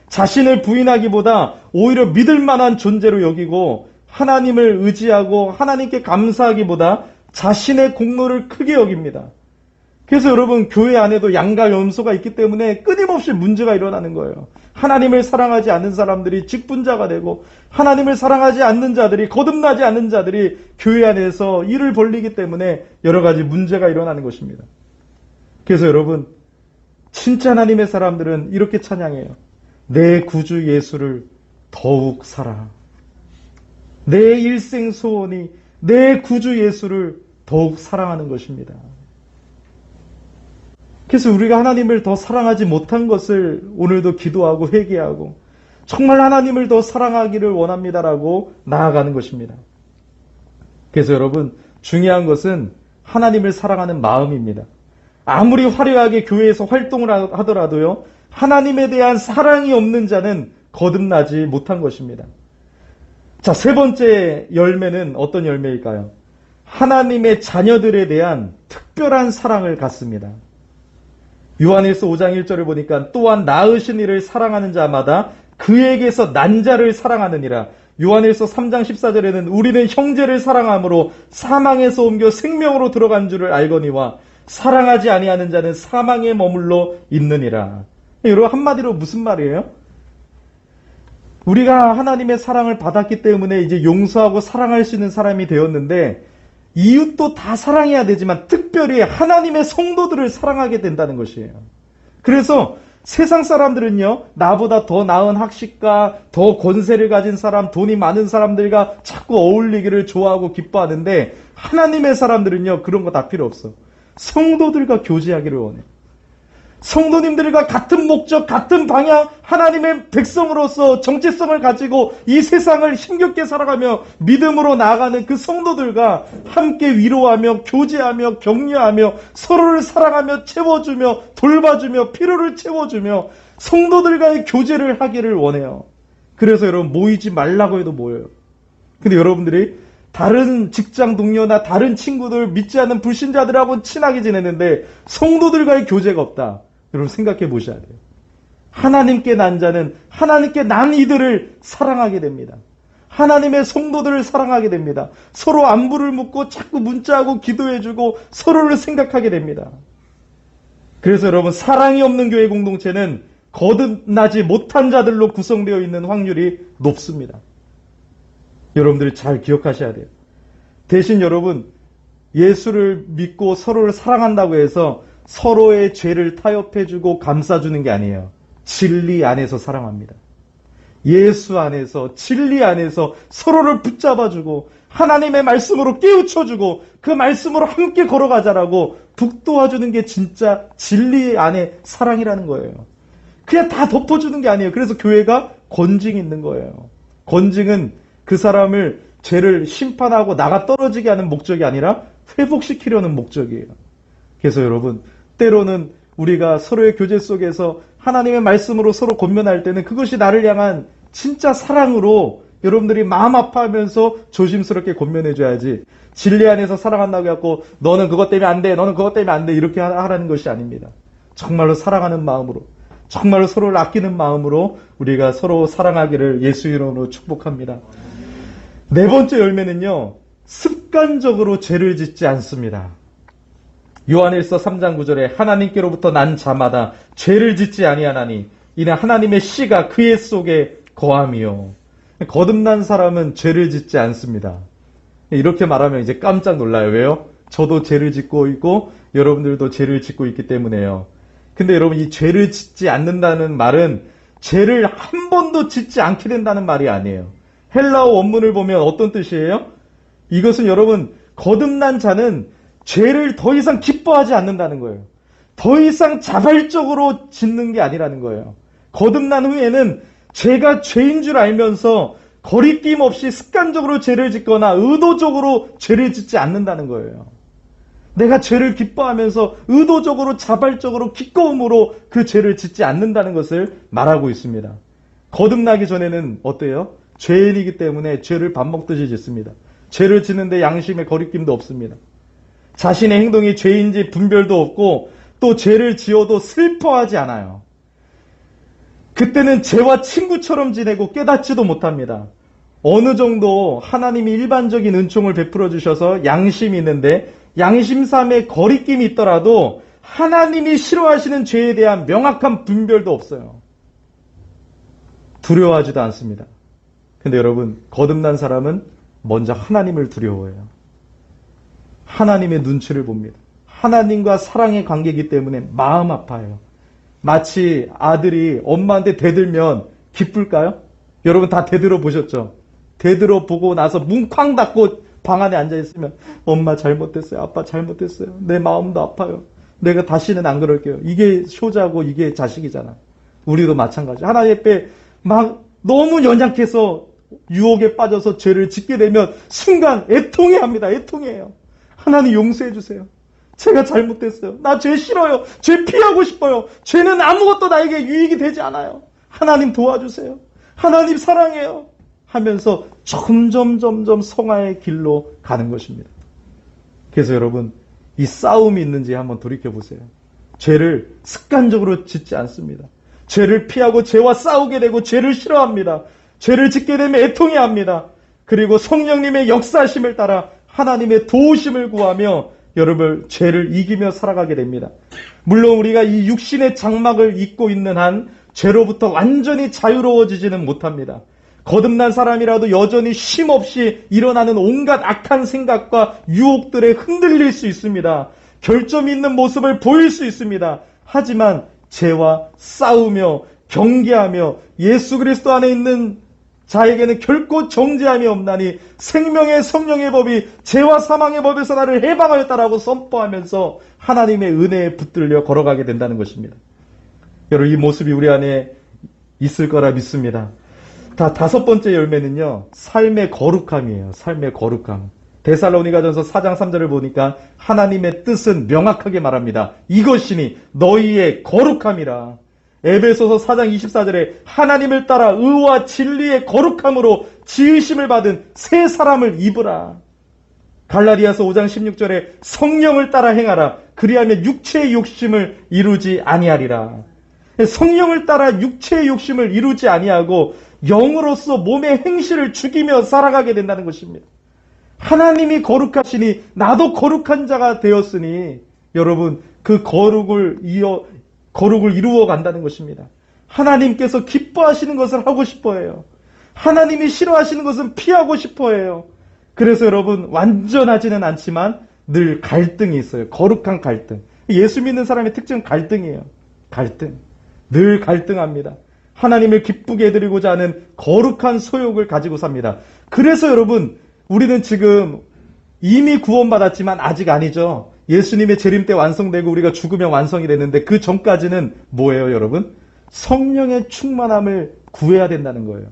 자신을 부인하기보다 오히려 믿을 만한 존재로 여기고 하나님을 의지하고 하나님께 감사하기보다 자신의 공로를 크게 여깁니다. 그래서 여러분 교회 안에도 양가 염소가 있기 때문에 끊임없이 문제가 일어나는 거예요. 하나님을 사랑하지 않는 사람들이 직분자가 되고 하나님을 사랑하지 않는 자들이 거듭나지 않는 자들이 교회 안에서 일을 벌리기 때문에 여러 가지 문제가 일어나는 것입니다. 그래서 여러분 진짜 하나님의 사람들은 이렇게 찬양해요. 내 구주 예수를 더욱 사랑. 내 일생 소원이 내 구주 예수를 더욱 사랑하는 것입니다. 그래서 우리가 하나님을 더 사랑하지 못한 것을 오늘도 기도하고 회개하고 정말 하나님을 더 사랑하기를 원합니다라고 나아가는 것입니다. 그래서 여러분 중요한 것은 하나님을 사랑하는 마음입니다. 아무리 화려하게 교회에서 활동을 하더라도요. 하나님에 대한 사랑이 없는 자는 거듭나지 못한 것입니다. 자, 세 번째 열매는 어떤 열매일까요? 하나님의 자녀들에 대한 특별한 사랑을 갖습니다. 요한일서 5장 1절을 보니까 또한 낳으신 이를 사랑하는 자마다 그에게서 난 자를 사랑하느니라. 요한일서 3장 14절에는 우리는 형제를 사랑함으로 사망에서 옮겨 생명으로 들어간 줄을 알거니와 사랑하지 아니하는 자는 사망에 머물러 있느니라. 여러분 한마디로 무슨 말이에요? 우리가 하나님의 사랑을 받았기 때문에 이제 용서하고 사랑할 수 있는 사람이 되었는데 이웃도 다 사랑해야 되지만 특별히 하나님의 성도들을 사랑하게 된다는 것이에요. 그래서 세상 사람들은요, 나보다 더 나은 학식과 더 권세를 가진 사람, 돈이 많은 사람들과 자꾸 어울리기를 좋아하고 기뻐하는데 하나님의 사람들은요, 그런 거 다 필요 없어. 성도들과 교제하기를 원해. 성도님들과 같은 목적, 같은 방향, 하나님의 백성으로서 정체성을 가지고 이 세상을 힘겹게 살아가며 믿음으로 나아가는 그 성도들과 함께 위로하며 교제하며 격려하며 서로를 사랑하며 채워주며 돌봐주며 필요를 채워주며 성도들과의 교제를 하기를 원해요. 그래서 여러분 모이지 말라고 해도 모여요. 근데 여러분들이 다른 직장 동료나 다른 친구들, 믿지 않는 불신자들하고 친하게 지내는데 성도들과의 교제가 없다. 여러분 생각해 보셔야 돼요. 하나님께 난 자는 하나님께 난 이들을 사랑하게 됩니다. 하나님의 성도들을 사랑하게 됩니다. 서로 안부를 묻고 자꾸 문자하고 기도해주고 서로를 생각하게 됩니다. 그래서 여러분 사랑이 없는 교회 공동체는 거듭나지 못한 자들로 구성되어 있는 확률이 높습니다. 여러분들이 잘 기억하셔야 돼요. 대신 여러분 예수를 믿고 서로를 사랑한다고 해서 서로의 죄를 타협해주고 감싸주는 게 아니에요. 진리 안에서 사랑합니다. 예수 안에서 진리 안에서 서로를 붙잡아주고 하나님의 말씀으로 깨우쳐주고 그 말씀으로 함께 걸어가자라고 북돋아주는 게 진짜 진리 안에 사랑이라는 거예요. 그냥 다 덮어주는 게 아니에요. 그래서 교회가 권징이 있는 거예요. 권징은 그 사람을 죄를 심판하고 나가 떨어지게 하는 목적이 아니라 회복시키려는 목적이에요. 그래서 여러분 때로는 우리가 서로의 교제 속에서 하나님의 말씀으로 서로 권면할 때는 그것이 나를 향한 진짜 사랑으로 여러분들이 마음 아파하면서 조심스럽게 권면해줘야지 진리 안에서 사랑한다고 해갖고 너는 그것 때문에 안 돼, 너는 그것 때문에 안 돼 이렇게 하라는 것이 아닙니다. 정말로 사랑하는 마음으로 정말로 서로를 아끼는 마음으로 우리가 서로 사랑하기를 예수 이름으로 축복합니다. 네 번째 열매는요. 습관적으로 죄를 짓지 않습니다. 요한일서 3장 9절에 하나님께로부터 난 자마다 죄를 짓지 아니하나니 이는 하나님의 씨가 그의 속에 거함이요. 거듭난 사람은 죄를 짓지 않습니다. 이렇게 말하면 이제 깜짝 놀라요. 왜요? 저도 죄를 짓고 있고 여러분들도 죄를 짓고 있기 때문에요. 근데 여러분 이 죄를 짓지 않는다는 말은 죄를 한 번도 짓지 않게 된다는 말이 아니에요. 헬라어 원문을 보면 어떤 뜻이에요? 이것은 여러분 거듭난 자는 죄를 더 이상 기뻐하지 않는다는 거예요. 더 이상 자발적으로 짓는 게 아니라는 거예요. 거듭난 후에는 죄가 죄인 줄 알면서 거리낌 없이 습관적으로 죄를 짓거나 의도적으로 죄를 짓지 않는다는 거예요. 내가 죄를 기뻐하면서 의도적으로 자발적으로 기꺼움으로 그 죄를 짓지 않는다는 것을 말하고 있습니다. 거듭나기 전에는 어때요? 죄인이기 때문에 죄를 밥 먹듯이 짓습니다. 죄를 짓는데 양심의 거리낌도 없습니다. 자신의 행동이 죄인지 분별도 없고 또 죄를 지어도 슬퍼하지 않아요. 그때는 죄와 친구처럼 지내고 깨닫지도 못합니다. 어느 정도 하나님이 일반적인 은총을 베풀어 주셔서 양심이 있는데 양심삼에 거리낌이 있더라도 하나님이 싫어하시는 죄에 대한 명확한 분별도 없어요. 두려워하지도 않습니다. 근데 여러분 거듭난 사람은 먼저 하나님을 두려워해요. 하나님의 눈치를 봅니다. 하나님과 사랑의 관계이기 때문에 마음 아파요. 마치 아들이 엄마한테 대들면 기쁠까요? 여러분 다 대들어 보셨죠? 대들어 보고 나서 문 쾅 닫고 방 안에 앉아있으면 엄마 잘못했어요. 아빠 잘못했어요. 내 마음도 아파요. 내가 다시는 안 그럴게요. 이게 효자고 이게 자식이잖아. 우리도 마찬가지. 하나님 앞에 막 너무 연약해서 유혹에 빠져서 죄를 짓게 되면 순간 애통해합니다. 애통해요. 하나님 용서해 주세요. 제가 잘못했어요. 나 죄 싫어요. 죄 피하고 싶어요. 죄는 아무것도 나에게 유익이 되지 않아요. 하나님 도와주세요. 하나님 사랑해요. 하면서 점점 성화의 길로 가는 것입니다. 그래서 여러분 이 싸움이 있는지 한번 돌이켜보세요. 죄를 습관적으로 짓지 않습니다. 죄를 피하고 죄와 싸우게 되고 죄를 싫어합니다. 죄를 짓게 되면 애통해합니다. 그리고 성령님의 역사심을 따라 하나님의 도우심을 구하며 여러분 죄를 이기며 살아가게 됩니다. 물론 우리가 이 육신의 장막을 입고 있는 한 죄로부터 완전히 자유로워지지는 못합니다. 거듭난 사람이라도 여전히 쉼없이 일어나는 온갖 악한 생각과 유혹들에 흔들릴 수 있습니다. 결점이 있는 모습을 보일 수 있습니다. 하지만 죄와 싸우며 경계하며 예수 그리스도 안에 있는 자에게는 결코 정죄함이 없나니 생명의 성령의 법이 죄와 사망의 법에서 나를 해방하였다라고 선포하면서 하나님의 은혜에 붙들려 걸어가게 된다는 것입니다. 여러분 이 모습이 우리 안에 있을 거라 믿습니다. 다섯 번째 열매는요, 삶의 거룩함이에요. 삶의 거룩함. 데살로니가전서 4장 3절을 보니까 하나님의 뜻은 명확하게 말합니다. 이것이니 너희의 거룩함이라. 에베소서 4장 24절에 하나님을 따라 의와 진리의 거룩함으로 지으심을 받은 새 사람을 입으라. 갈라디아서 5장 16절에 성령을 따라 행하라. 그리하면 육체의 욕심을 이루지 아니하리라. 성령을 따라 육체의 욕심을 이루지 아니하고 영으로서 몸의 행실을 죽이며 살아가게 된다는 것입니다. 하나님이 거룩하시니 나도 거룩한 자가 되었으니 여러분 그 거룩을 이루어 간다는 것입니다. 하나님께서 기뻐하시는 것을 하고 싶어 해요. 하나님이 싫어하시는 것은 피하고 싶어 해요. 그래서 여러분 완전하지는 않지만 늘 갈등이 있어요. 거룩한 갈등. 예수 믿는 사람의 특징은 갈등이에요. 갈등. 늘 갈등합니다. 하나님을 기쁘게 해드리고자 하는 거룩한 소욕을 가지고 삽니다. 그래서 여러분 우리는 지금 이미 구원받았지만 아직 아니죠. 예수님의 재림 때 완성되고 우리가 죽으면 완성이 되는데 그 전까지는 뭐예요, 여러분? 성령의 충만함을 구해야 된다는 거예요.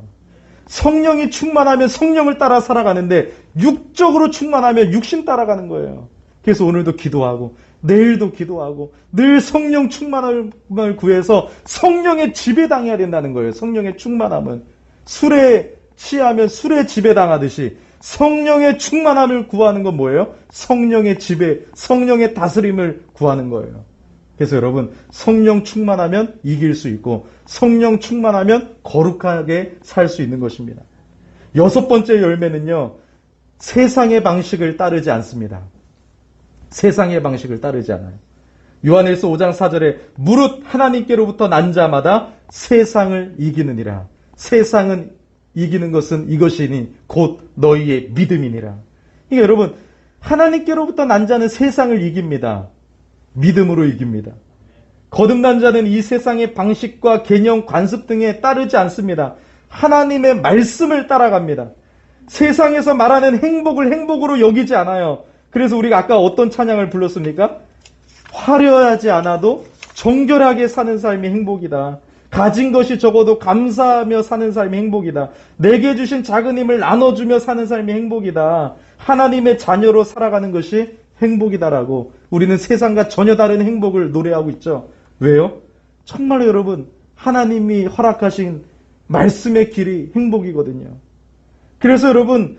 성령이 충만하면 성령을 따라 살아가는데 육적으로 충만하면 육신 따라가는 거예요. 그래서 오늘도 기도하고 내일도 기도하고 늘 성령 충만함을 구해서 성령의 지배당해야 된다는 거예요. 성령의 충만함은 술에 취하면 술에 지배당하듯이 성령의 충만함을 구하는 건 뭐예요? 성령의 지배, 성령의 다스림을 구하는 거예요. 그래서 여러분 성령 충만하면 이길 수 있고 성령 충만하면 거룩하게 살 수 있는 것입니다. 여섯 번째 열매는요, 세상의 방식을 따르지 않습니다. 세상의 방식을 따르지 않아요. 요한일서 5장 4절에 무릇 하나님께로부터 난 자마다 세상을 이기느니라. 세상은 이기는 것은 이것이니 곧 너희의 믿음이니라. 그러니까 여러분 하나님께로부터 난 자는 세상을 이깁니다. 믿음으로 이깁니다. 거듭난 자는 이 세상의 방식과 개념, 관습 등에 따르지 않습니다. 하나님의 말씀을 따라갑니다. 세상에서 말하는 행복을 행복으로 여기지 않아요. 그래서 우리가 아까 어떤 찬양을 불렀습니까? 화려하지 않아도 정결하게 사는 삶이 행복이다. 가진 것이 적어도 감사하며 사는 삶이 행복이다. 내게 주신 작은 힘을 나눠주며 사는 삶이 행복이다. 하나님의 자녀로 살아가는 것이 행복이다라고 우리는 세상과 전혀 다른 행복을 노래하고 있죠. 왜요? 정말 여러분 하나님이 허락하신 말씀의 길이 행복이거든요. 그래서 여러분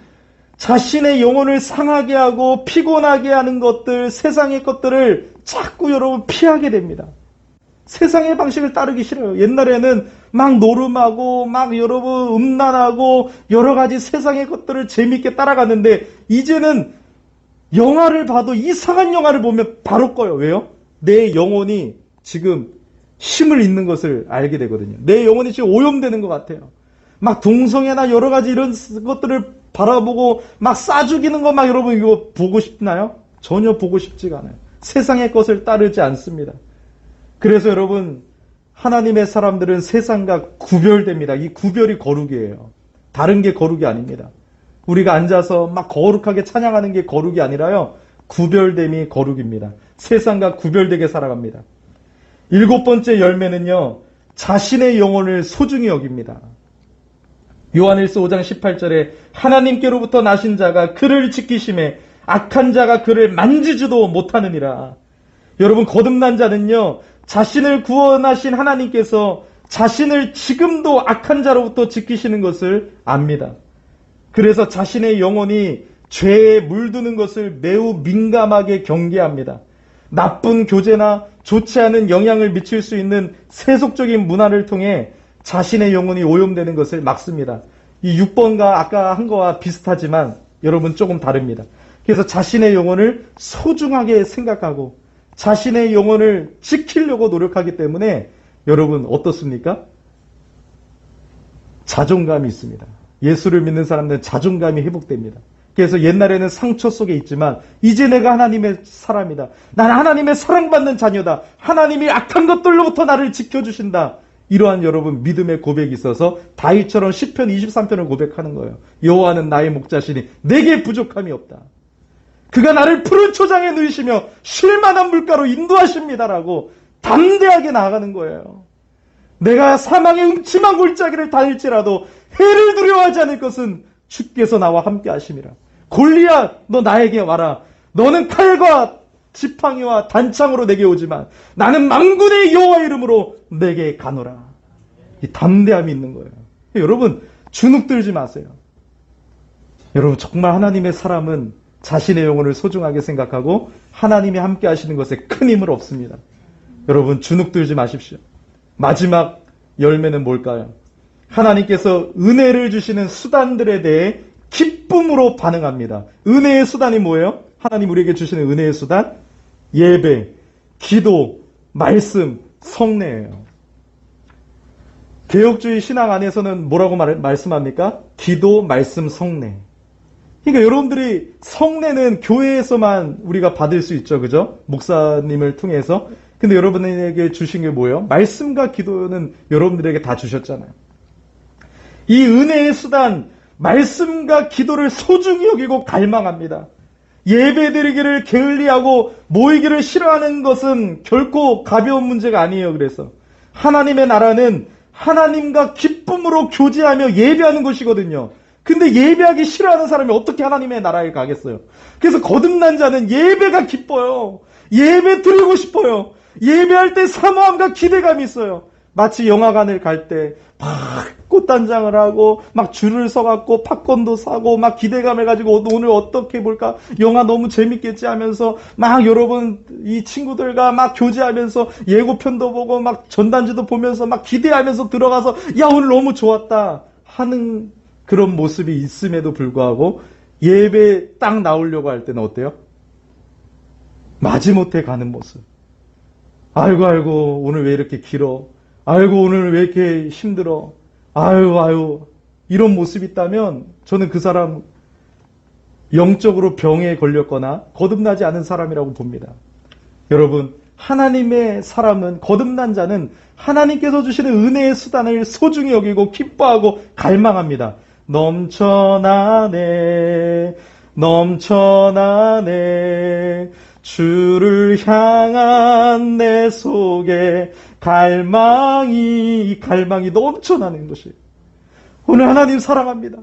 자신의 영혼을 상하게 하고 피곤하게 하는 것들, 세상의 것들을 자꾸 여러분 피하게 됩니다. 세상의 방식을 따르기 싫어요. 옛날에는 막 노름하고 막 여러분 음란하고 여러 가지 세상의 것들을 재미있게 따라갔는데 이제는 영화를 봐도 이상한 영화를 보면 바로 꺼요. 왜요? 내 영혼이 지금 힘을 잃는 것을 알게 되거든요. 내 영혼이 지금 오염되는 것 같아요. 막 동성애나 여러 가지 이런 것들을 바라보고 막 싸죽이는 거 막 여러분 이거 보고 싶나요? 전혀 보고 싶지가 않아요. 세상의 것을 따르지 않습니다. 그래서 여러분 하나님의 사람들은 세상과 구별됩니다. 이 구별이 거룩이에요. 다른 게 거룩이 아닙니다. 우리가 앉아서 막 거룩하게 찬양하는 게 거룩이 아니라요. 구별됨이 거룩입니다. 세상과 구별되게 살아갑니다. 일곱 번째 열매는요. 자신의 영혼을 소중히 여깁니다. 요한일서 5장 18절에 하나님께로부터 나신 자가 그를 지키심에 악한 자가 그를 만지지도 못하느니라. 여러분 거듭난 자는요. 자신을 구원하신 하나님께서 자신을 지금도 악한 자로부터 지키시는 것을 압니다. 그래서 자신의 영혼이 죄에 물드는 것을 매우 민감하게 경계합니다. 나쁜 교제나 좋지 않은 영향을 미칠 수 있는 세속적인 문화를 통해 자신의 영혼이 오염되는 것을 막습니다. 이 6번과 아까 한 거와 비슷하지만 여러분 조금 다릅니다. 그래서 자신의 영혼을 소중하게 생각하고 자신의 영혼을 지키려고 노력하기 때문에 여러분 어떻습니까? 자존감이 있습니다. 예수를 믿는 사람들은 자존감이 회복됩니다. 그래서 옛날에는 상처 속에 있지만 이제 내가 하나님의 사람이다. 난 하나님의 사랑받는 자녀다. 하나님이 악한 것들로부터 나를 지켜주신다. 이러한 여러분 믿음의 고백이 있어서 다윗처럼 시편 23편을 고백하는 거예요. 여호와는 나의 목자시니 내게 부족함이 없다. 그가 나를 푸른 초장에 누이시며 쉴만한 물가로 인도하십니다라고 담대하게 나아가는 거예요. 내가 사망의 음침한 골짜기를 다닐지라도 해를 두려워하지 않을 것은 주께서 나와 함께 하심이라. 골리앗, 너 나에게 와라. 너는 칼과 지팡이와 단창으로 내게 오지만 나는 만군의 여호와 이름으로 내게 가노라. 이 담대함이 있는 거예요. 여러분, 주눅들지 마세요. 여러분, 정말 하나님의 사람은 자신의 영혼을 소중하게 생각하고 하나님이 함께 하시는 것에 큰 힘을 얻습니다. 여러분, 주눅들지 마십시오. 마지막 열매는 뭘까요? 하나님께서 은혜를 주시는 수단들에 대해 기쁨으로 반응합니다. 은혜의 수단이 뭐예요? 하나님 우리에게 주시는 은혜의 수단? 예배, 기도, 말씀, 성례예요. 개혁주의 신앙 안에서는 뭐라고 말씀합니까? 기도, 말씀, 성례. 그러니까 여러분들이 성례는 교회에서만 우리가 받을 수 있죠. 그죠? 목사님을 통해서. 근데 여러분에게 주신 게 뭐예요? 말씀과 기도는 여러분들에게 다 주셨잖아요. 이 은혜의 수단, 말씀과 기도를 소중히 여기고 갈망합니다. 예배드리기를 게을리하고 모이기를 싫어하는 것은 결코 가벼운 문제가 아니에요. 그래서 하나님의 나라는 하나님과 기쁨으로 교제하며 예배하는 것이거든요. 근데 예배하기 싫어하는 사람이 어떻게 하나님의 나라에 가겠어요? 그래서 거듭난 자는 예배가 기뻐요. 예배 드리고 싶어요. 예배할 때 사모함과 기대감이 있어요. 마치 영화관을 갈 때 막 꽃단장을 하고 막 줄을 서갖고 팝콘도 사고 막 기대감을 가지고 오늘 어떻게 볼까? 영화 너무 재밌겠지 하면서 막 여러분 이 친구들과 막 교제하면서 예고편도 보고 막 전단지도 보면서 막 기대하면서 들어가서 야 오늘 너무 좋았다 하는 그런 모습이 있음에도 불구하고 예배 딱 나오려고 할 때는 어때요? 마지못해 가는 모습. 아이고 오늘 왜 이렇게 길어? 아이고 오늘 왜 이렇게 힘들어? 아유 이런 모습이 있다면 저는 그 사람 영적으로 병에 걸렸거나 거듭나지 않은 사람이라고 봅니다. 여러분, 하나님의 사람은, 거듭난 자는 하나님께서 주시는 은혜의 수단을 소중히 여기고 기뻐하고 갈망합니다. 넘쳐나네 주를 향한 내 속에 갈망이 넘쳐나는 것이에요. 오늘 하나님 사랑합니다.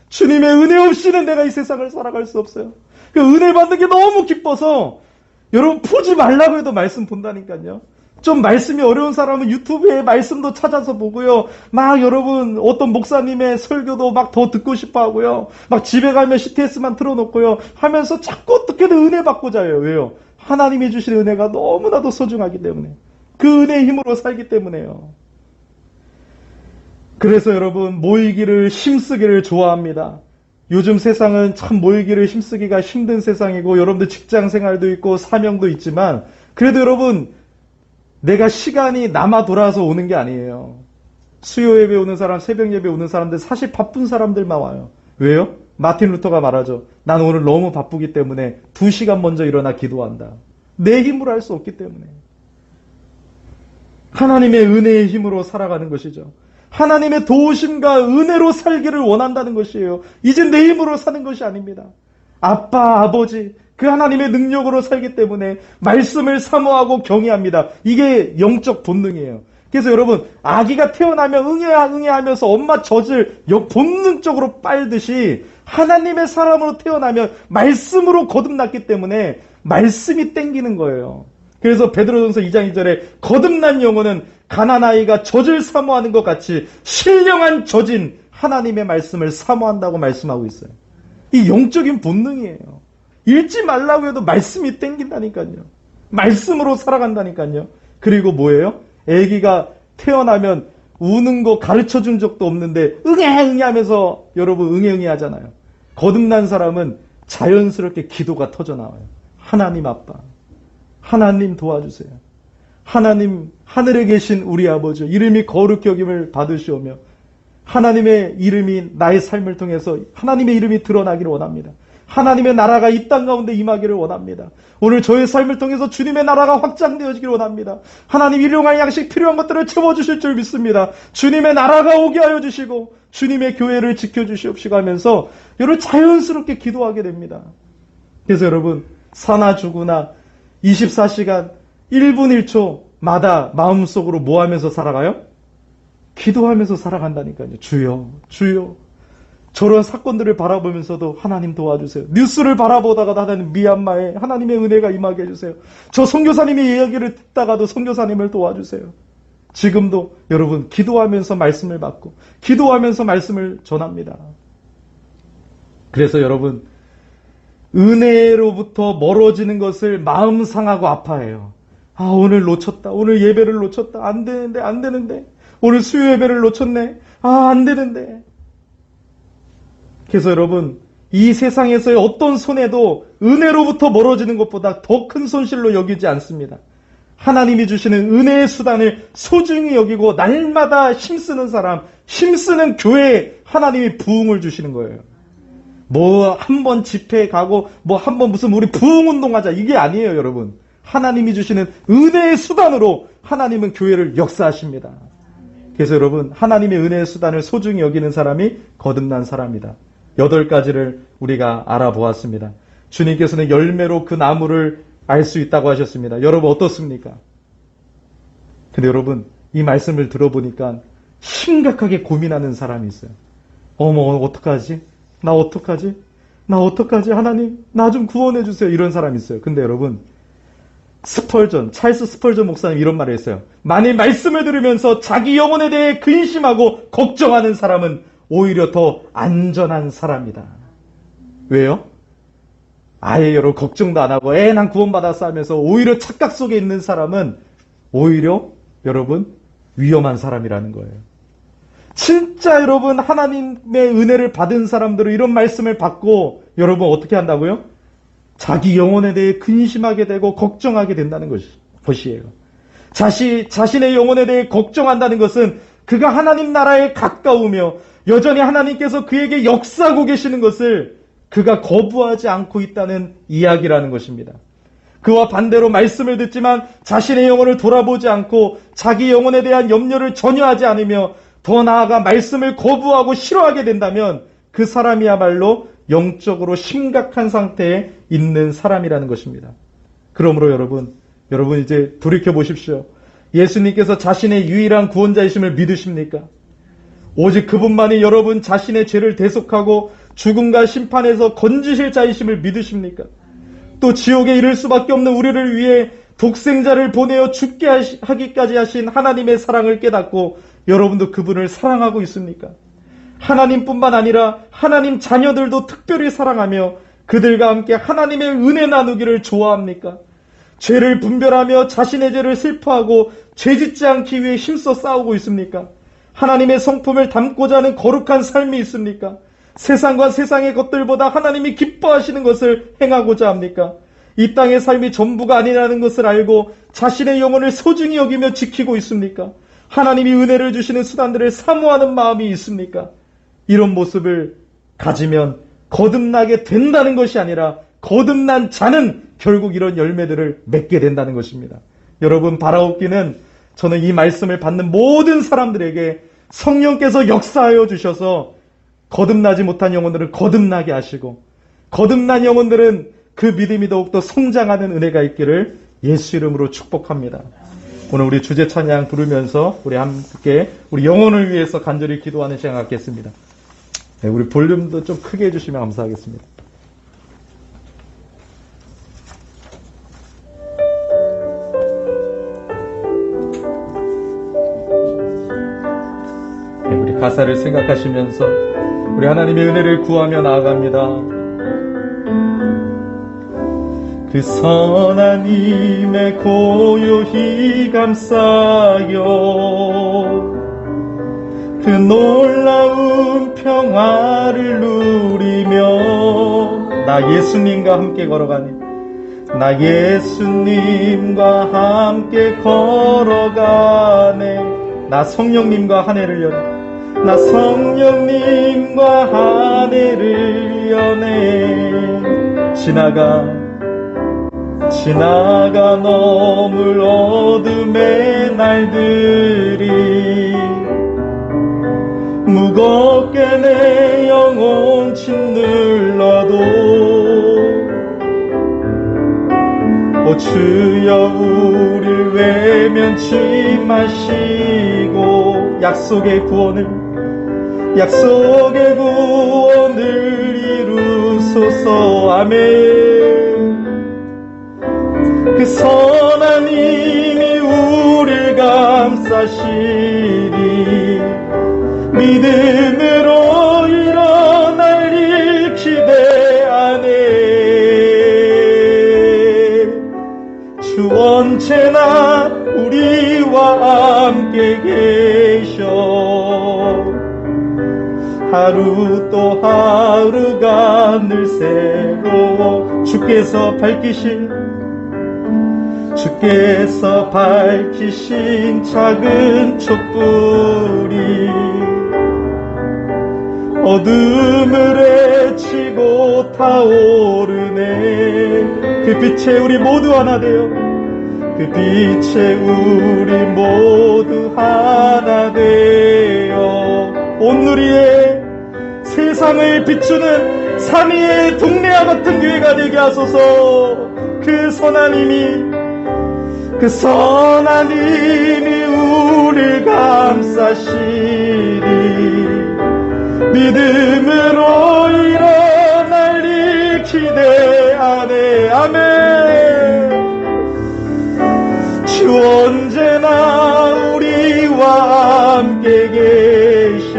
주님의 은혜 없이는 내가 이 세상을 살아갈 수 없어요. 그 은혜 받는 게 너무 기뻐서 여러분 보지 말라고 해도 말씀 본다니까요. 좀 말씀이 어려운 사람은 유튜브에 말씀도 찾아서 보고요. 막 여러분 어떤 목사님의 설교도 막 더 듣고 싶어 하고요. 막 집에 가면 CTS만 틀어놓고요. 하면서 자꾸 어떻게든 은혜 받고자 해요. 왜요? 하나님이 주신 은혜가 너무나도 소중하기 때문에. 그 은혜의 힘으로 살기 때문에요. 그래서 여러분 모이기를 힘쓰기를 좋아합니다. 요즘 세상은 참 모이기를 힘쓰기가 힘든 세상이고 여러분들 직장 생활도 있고 사명도 있지만 그래도 여러분 내가 시간이 남아 돌아서 오는 게 아니에요. 수요 예배 오는 사람, 새벽 예배 오는 사람들 사실 바쁜 사람들만 와요. 왜요? 마틴 루터가 말하죠. 난 오늘 너무 바쁘기 때문에 2시간 먼저 일어나 기도한다. 내 힘으로 할 수 없기 때문에. 하나님의 은혜의 힘으로 살아가는 것이죠. 하나님의 도우심과 은혜로 살기를 원한다는 것이에요. 이제 내 힘으로 사는 것이 아닙니다. 아빠, 아버지, 그 하나님의 능력으로 살기 때문에 말씀을 사모하고 경외합니다. 이게 영적 본능이에요. 그래서 여러분 아기가 태어나면 응애 하면서 엄마 젖을 본능적으로 빨듯이 하나님의 사람으로 태어나면 말씀으로 거듭났기 때문에 말씀이 땡기는 거예요. 그래서 베드로전서 2장 2절에 거듭난 영혼은 가난 아이가 젖을 사모하는 것 같이 신령한 젖인 하나님의 말씀을 사모한다고 말씀하고 있어요. 이 영적인 본능이에요. 읽지 말라고 해도 말씀이 땡긴다니까요. 말씀으로 살아간다니까요. 그리고 뭐예요? 아기가 태어나면 우는 거 가르쳐 준 적도 없는데 응애 하면서 여러분 응애 하잖아요. 거듭난 사람은 자연스럽게 기도가 터져나와요. 하나님 아빠, 하나님 도와주세요. 하나님 하늘에 계신 우리 아버지 이름이 거룩히 여김을 받으시오며 하나님의 이름이 나의 삶을 통해서 하나님의 이름이 드러나기를 원합니다. 하나님의 나라가 이 땅 가운데 임하기를 원합니다. 오늘 저의 삶을 통해서 주님의 나라가 확장되어지기를 원합니다. 하나님 일용할 양식 필요한 것들을 채워주실 줄 믿습니다. 주님의 나라가 오게 하여 주시고 주님의 교회를 지켜주시옵시고 하면서 여러분 자연스럽게 기도하게 됩니다. 그래서 여러분 사나 죽으나 24시간 1분 1초마다 마음속으로 뭐 하면서 살아가요? 기도하면서 살아간다니까요. 주여, 주여. 저런 사건들을 바라보면서도 하나님 도와주세요. 뉴스를 바라보다가도 하나님 미얀마에 하나님의 은혜가 임하게 해주세요. 저 선교사님의 이야기를 듣다가도 선교사님을 도와주세요. 지금도 여러분 기도하면서 말씀을 받고 기도하면서 말씀을 전합니다. 그래서 여러분 은혜로부터 멀어지는 것을 마음 상하고 아파해요. 아, 오늘 놓쳤다. 오늘 예배를 놓쳤다. 안 되는데. 오늘 수요 예배를 놓쳤네. 아, 안 되는데. 그래서 여러분, 이 세상에서의 어떤 손해도 은혜로부터 멀어지는 것보다 더 큰 손실로 여기지 않습니다. 하나님이 주시는 은혜의 수단을 소중히 여기고 날마다 힘쓰는 사람, 힘쓰는 교회에 하나님이 부흥을 주시는 거예요. 뭐 한 번 집회에 가고 뭐 한 번 무슨 우리 부흥운동하자 이게 아니에요, 여러분. 하나님이 주시는 은혜의 수단으로 하나님은 교회를 역사하십니다. 그래서 여러분, 하나님의 은혜의 수단을 소중히 여기는 사람이 거듭난 사람이다. 8가지를 우리가 알아보았습니다. 주님께서는 열매로 그 나무를 알 수 있다고 하셨습니다. 여러분 어떻습니까? 근데 여러분, 이 말씀을 들어보니까 심각하게 고민하는 사람이 있어요. 어머, 어떡하지? 나 어떡하지? 하나님, 나 좀 구원해 주세요. 이런 사람이 있어요. 근데 여러분, 찰스 스펄전 목사님 이런 말을 했어요. 만일 말씀을 들으면서 자기 영혼에 대해 근심하고 걱정하는 사람은 오히려 더 안전한 사람이다. 왜요? 아예 여러분 걱정도 안 하고 난 구원받았어 하면서 오히려 착각 속에 있는 사람은 오히려 여러분 위험한 사람이라는 거예요. 진짜 여러분 하나님의 은혜를 받은 사람들은 이런 말씀을 받고 여러분 어떻게 한다고요? 자기 영혼에 대해 근심하게 되고 걱정하게 된다는 것이에요. 자신의 영혼에 대해 걱정한다는 것은 그가 하나님 나라에 가까우며 여전히 하나님께서 그에게 역사하고 계시는 것을 그가 거부하지 않고 있다는 이야기라는 것입니다. 그와 반대로 말씀을 듣지만 자신의 영혼을 돌아보지 않고 자기 영혼에 대한 염려를 전혀 하지 않으며 더 나아가 말씀을 거부하고 싫어하게 된다면 그 사람이야말로 영적으로 심각한 상태에 있는 사람이라는 것입니다. 그러므로 여러분 이제 돌이켜 보십시오. 예수님께서 자신의 유일한 구원자이심을 믿으십니까? 오직 그분만이 여러분 자신의 죄를 대속하고 죽음과 심판에서 건지실 자이심을 믿으십니까? 또 지옥에 이를 수밖에 없는 우리를 위해 독생자를 보내어 죽게 하기까지 하신 하나님의 사랑을 깨닫고 여러분도 그분을 사랑하고 있습니까? 하나님뿐만 아니라 하나님 자녀들도 특별히 사랑하며 그들과 함께 하나님의 은혜 나누기를 좋아합니까? 죄를 분별하며 자신의 죄를 슬퍼하고 죄짓지 않기 위해 힘써 싸우고 있습니까? 하나님의 성품을 담고자 하는 거룩한 삶이 있습니까? 세상과 세상의 것들보다 하나님이 기뻐하시는 것을 행하고자 합니까? 이 땅의 삶이 전부가 아니라는 것을 알고 자신의 영혼을 소중히 여기며 지키고 있습니까? 하나님이 은혜를 주시는 수단들을 사모하는 마음이 있습니까? 이런 모습을 가지면 거듭나게 된다는 것이 아니라 거듭난 자는 결국 이런 열매들을 맺게 된다는 것입니다. 여러분, 바라옵기는 저는 이 말씀을 받는 모든 사람들에게 성령께서 역사하여 주셔서 거듭나지 못한 영혼들을 거듭나게 하시고 거듭난 영혼들은 그 믿음이 더욱더 성장하는 은혜가 있기를 예수 이름으로 축복합니다. 오늘 우리 주제 찬양 부르면서 우리 함께 우리 영혼을 위해서 간절히 기도하는 시간 갖겠습니다. 네, 우리 볼륨도 좀 크게 해주시면 감사하겠습니다. 네, 우리 가사를 생각하시면서 우리 하나님의 은혜를 구하며 나아갑니다. 그 선한 힘에 고요히 감싸여 그 놀라운 평화를 누리며 나 예수님과 함께 걸어가니 나 예수님과 함께 걸어가네 나 성령님과 한 해를 여네 나 성령님과 한 해를 여네 지나가 넘을 어둠의 날들이 무겁게 내 영혼 짓눌러도 오 주여 우릴 외면치 마시고 약속의 구원을 이루소서. 아멘. 그 선한 힘이 우리를 감싸시리. 믿음으로 일어날 일 기대하네. 주 언제나 우리와 함께 계셔. 하루 또 하루가 늘 새로워. 주께서 밝히신 작은 촛불이 어둠을 헤치고 타오르네. 그 빛에 우리 모두 하나 되어, 그 빛에 우리 모두 하나 되어 온누리에 세상을 비추는 삼위의 동네와 같은 교회가 되게 하소서. 그 선한 힘이 우리를 감싸시리. 믿음으로 일어날 일 기대하네. 아멘. 주 언제나 우리와 함께 계셔.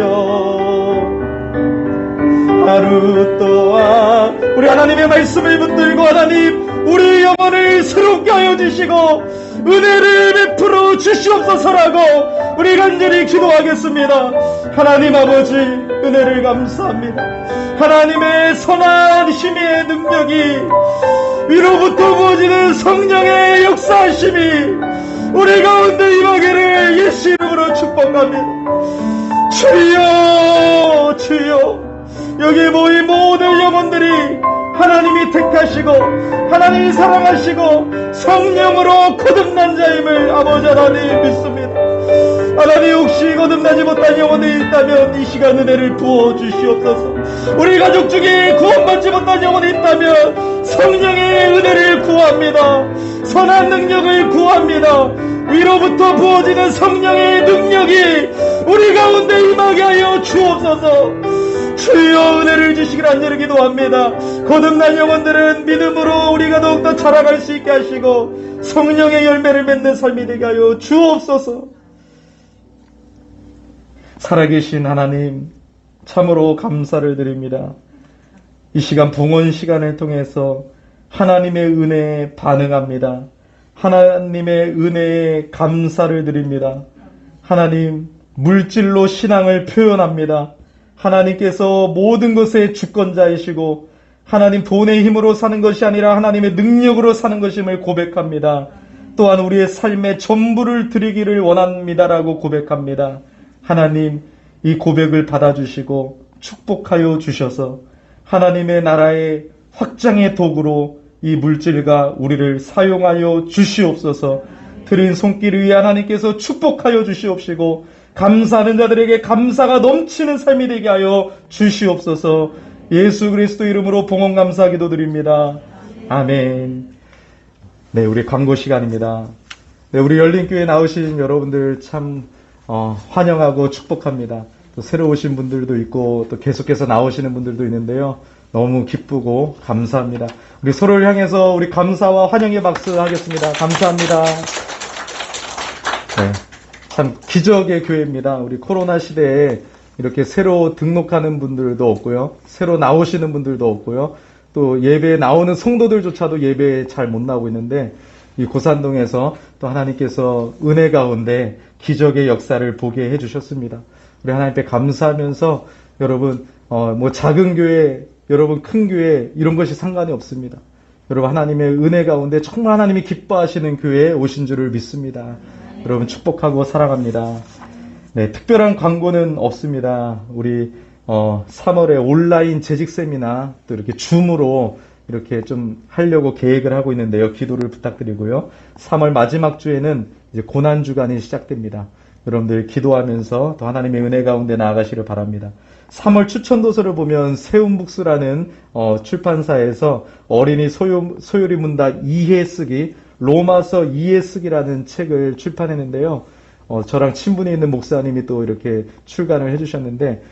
하루 또한 우리 하나님의 말씀을 붙들고 하나님 우리 영혼을 새롭게 하여 주시고 은혜를 베풀어 주시옵소서라고 우리 간절히 기도하겠습니다. 하나님 아버지, 은혜를 감사합니다. 하나님의 선한 힘의 능력이, 위로부터 부어지는 성령의 역사하심이 우리 가운데 임하기를 예수 이름으로 축복합니다. 주여, 주여, 여기 모인 모든 영혼들이 하나님이 택하시고 하나님이 사랑하시고 성령으로 거듭난 자임을 아버지 하나님 믿습니다. 하나님, 혹시 거듭나지 못한 영혼이 있다면 이 시간 은혜를 부어주시옵소서. 우리 가족 중에 구원받지 못한 영혼이 있다면 성령의 은혜를 구합니다. 선한 능력을 구합니다. 위로부터 부어지는 성령의 능력이 우리 가운데 임하게 하여 주옵소서. 주여, 은혜를 주시길 간절히 기도합니다. 거듭난 영혼들은 믿음으로 우리가 더욱더 자라갈 수 있게 하시고 성령의 열매를 맺는 삶이 되게 하여 주옵소서. 살아계신 하나님, 참으로 감사를 드립니다. 이 시간 봉헌 시간을 통해서 하나님의 은혜에 반응합니다. 하나님의 은혜에 감사를 드립니다. 하나님, 물질로 신앙을 표현합니다. 하나님께서 모든 것의 주권자이시고 하나님 돈의 힘으로 사는 것이 아니라 하나님의 능력으로 사는 것임을 고백합니다. 또한 우리의 삶의 전부를 드리기를 원합니다라고 고백합니다. 하나님, 이 고백을 받아주시고 축복하여 주셔서 하나님의 나라의 확장의 도구로 이 물질과 우리를 사용하여 주시옵소서. 드린 손길 위에 하나님께서 축복하여 주시옵시고 감사하는 자들에게 감사가 넘치는 삶이 되게 하여 주시옵소서. 예수 그리스도 이름으로 봉헌 감사 기도드립니다. 아멘. 네, 우리 광고 시간입니다. 네, 우리 열린교회 나오신 여러분들 참 환영하고 축복합니다. 또 새로 오신 분들도 있고 또 계속해서 나오시는 분들도 있는데요. 너무 기쁘고 감사합니다. 우리 서로를 향해서 우리 감사와 환영의 박수 하겠습니다. 감사합니다. 네, 참 기적의 교회입니다. 우리 코로나 시대에 이렇게 새로 등록하는 분들도 없고요. 새로 나오시는 분들도 없고요. 또 예배에 나오는 성도들조차도 예배에 잘 못 나오고 있는데 이 고산동에서 또 하나님께서 은혜 가운데 기적의 역사를 보게 해주셨습니다. 우리 하나님께 감사하면서 여러분 뭐 작은 교회, 여러분 큰 교회 이런 것이 상관이 없습니다. 여러분 하나님의 은혜 가운데 정말 하나님이 기뻐하시는 교회에 오신 줄을 믿습니다. 여러분 축복하고 사랑합니다. 네, 특별한 광고는 없습니다. 우리 3월에 온라인 재직 세미나 또 이렇게 줌으로 이렇게 좀 하려고 계획을 하고 있는데요. 기도를 부탁드리고요. 3월 마지막 주에는 이제 고난 주간이 시작됩니다. 여러분들 기도하면서 또 하나님의 은혜 가운데 나아가시길 바랍니다. 3월 추천도서를 보면 세움북스라는 출판사에서 어린이 소요리 문답 2회 쓰기, 로마서 2회 쓰기라는 책을 출판했는데요. 저랑 친분이 있는 목사님이 또 이렇게 출간을 해주셨는데,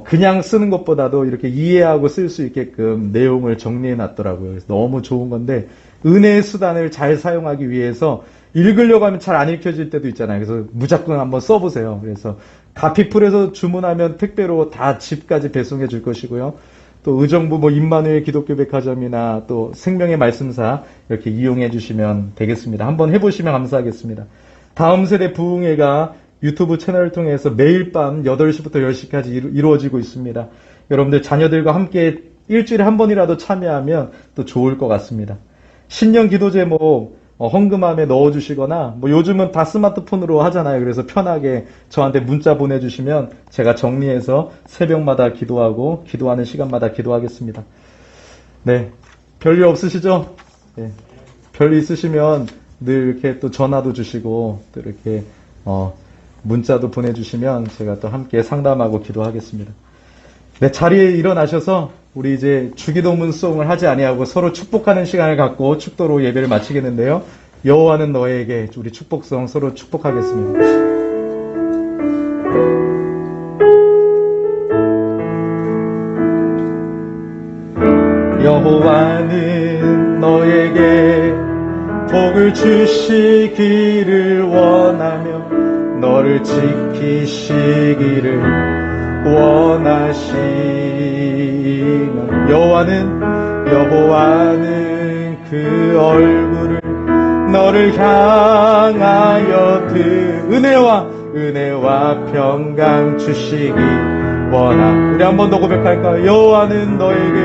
그냥 쓰는 것보다도 이렇게 이해하고 쓸 수 있게끔 내용을 정리해 놨더라고요. 그래서 너무 좋은 건데, 은혜의 수단을 잘 사용하기 위해서 읽으려고 하면 잘 안 읽혀질 때도 있잖아요. 그래서 무작정 한번 써보세요. 그래서 가피풀에서 주문하면 택배로 다 집까지 배송해 줄 것이고요. 또 의정부 임마누엘 기독교 백화점이나 또 생명의 말씀사 이렇게 이용해 주시면 되겠습니다. 한번 해보시면 감사하겠습니다. 다음 세대 부흥회가 유튜브 채널을 통해서 매일 밤 8시부터 10시까지 이루어지고 있습니다. 여러분들 자녀들과 함께 일주일에 한 번이라도 참여하면 또 좋을 것 같습니다. 신년 기도 제목 헌금함에 넣어주시거나 요즘은 다 스마트폰으로 하잖아요. 그래서 편하게 저한테 문자 보내주시면 제가 정리해서 새벽마다 기도하고 기도하는 시간마다 기도하겠습니다. 네, 별일 없으시죠? 네, 별일 있으시면 늘 이렇게 또 전화도 주시고 또 이렇게 문자도 보내주시면 제가 또 함께 상담하고 기도하겠습니다. 네, 자리에 일어나셔서 우리 이제 주기도문 수송을 하지 아니하고 서로 축복하는 시간을 갖고 축도로 예배를 마치겠는데요. 여호와는 너에게 우리 축복성 서로 축복하겠습니다. 여호와는 너에게 복을 주시기를 원하며 너를 지키시기를 원하시나 여호와는 그 얼굴을 너를 향하여 은혜와 평강 주시기 원하. 우리 한 번 더 고백할까요? 여호와는 너에게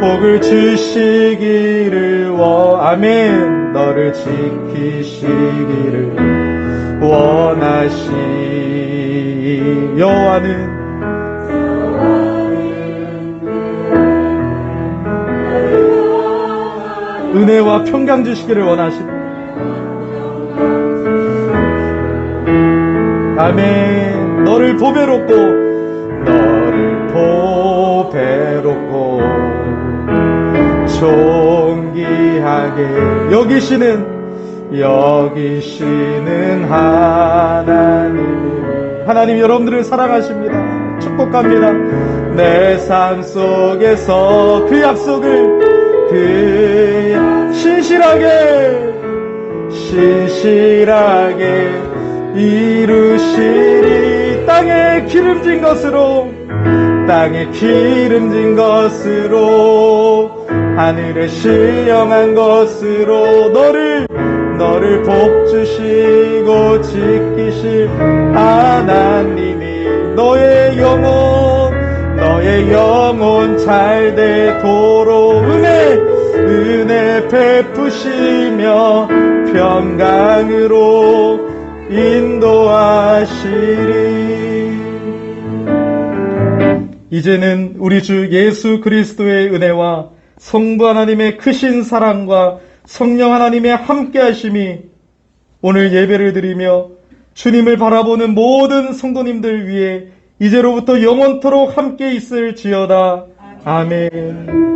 복을 주시기를 아멘. 너를 지키시기를 원하시. 여호와는 은혜와 평강 주시기를 원하시고 아멘. 너를 보배롭고 존귀하게 여기시는 하나님 여러분들을 사랑하십니다. 축복합니다. 내 삶 속에서 그 약속을 신실하게 이루시리. 땅에 기름진 것으로 하늘에 신령한 것으로 너를 복주시고 지키실 하나님이 너의 영혼 잘 되도록 은혜 베푸시며 평강으로 인도하시리. 이제는 우리 주 예수 그리스도의 은혜와 성부 하나님의 크신 사랑과 성령 하나님의 함께하심이 오늘 예배를 드리며 주님을 바라보는 모든 성도님들 위해 이제로부터 영원토록 함께 있을지어다. 아멘.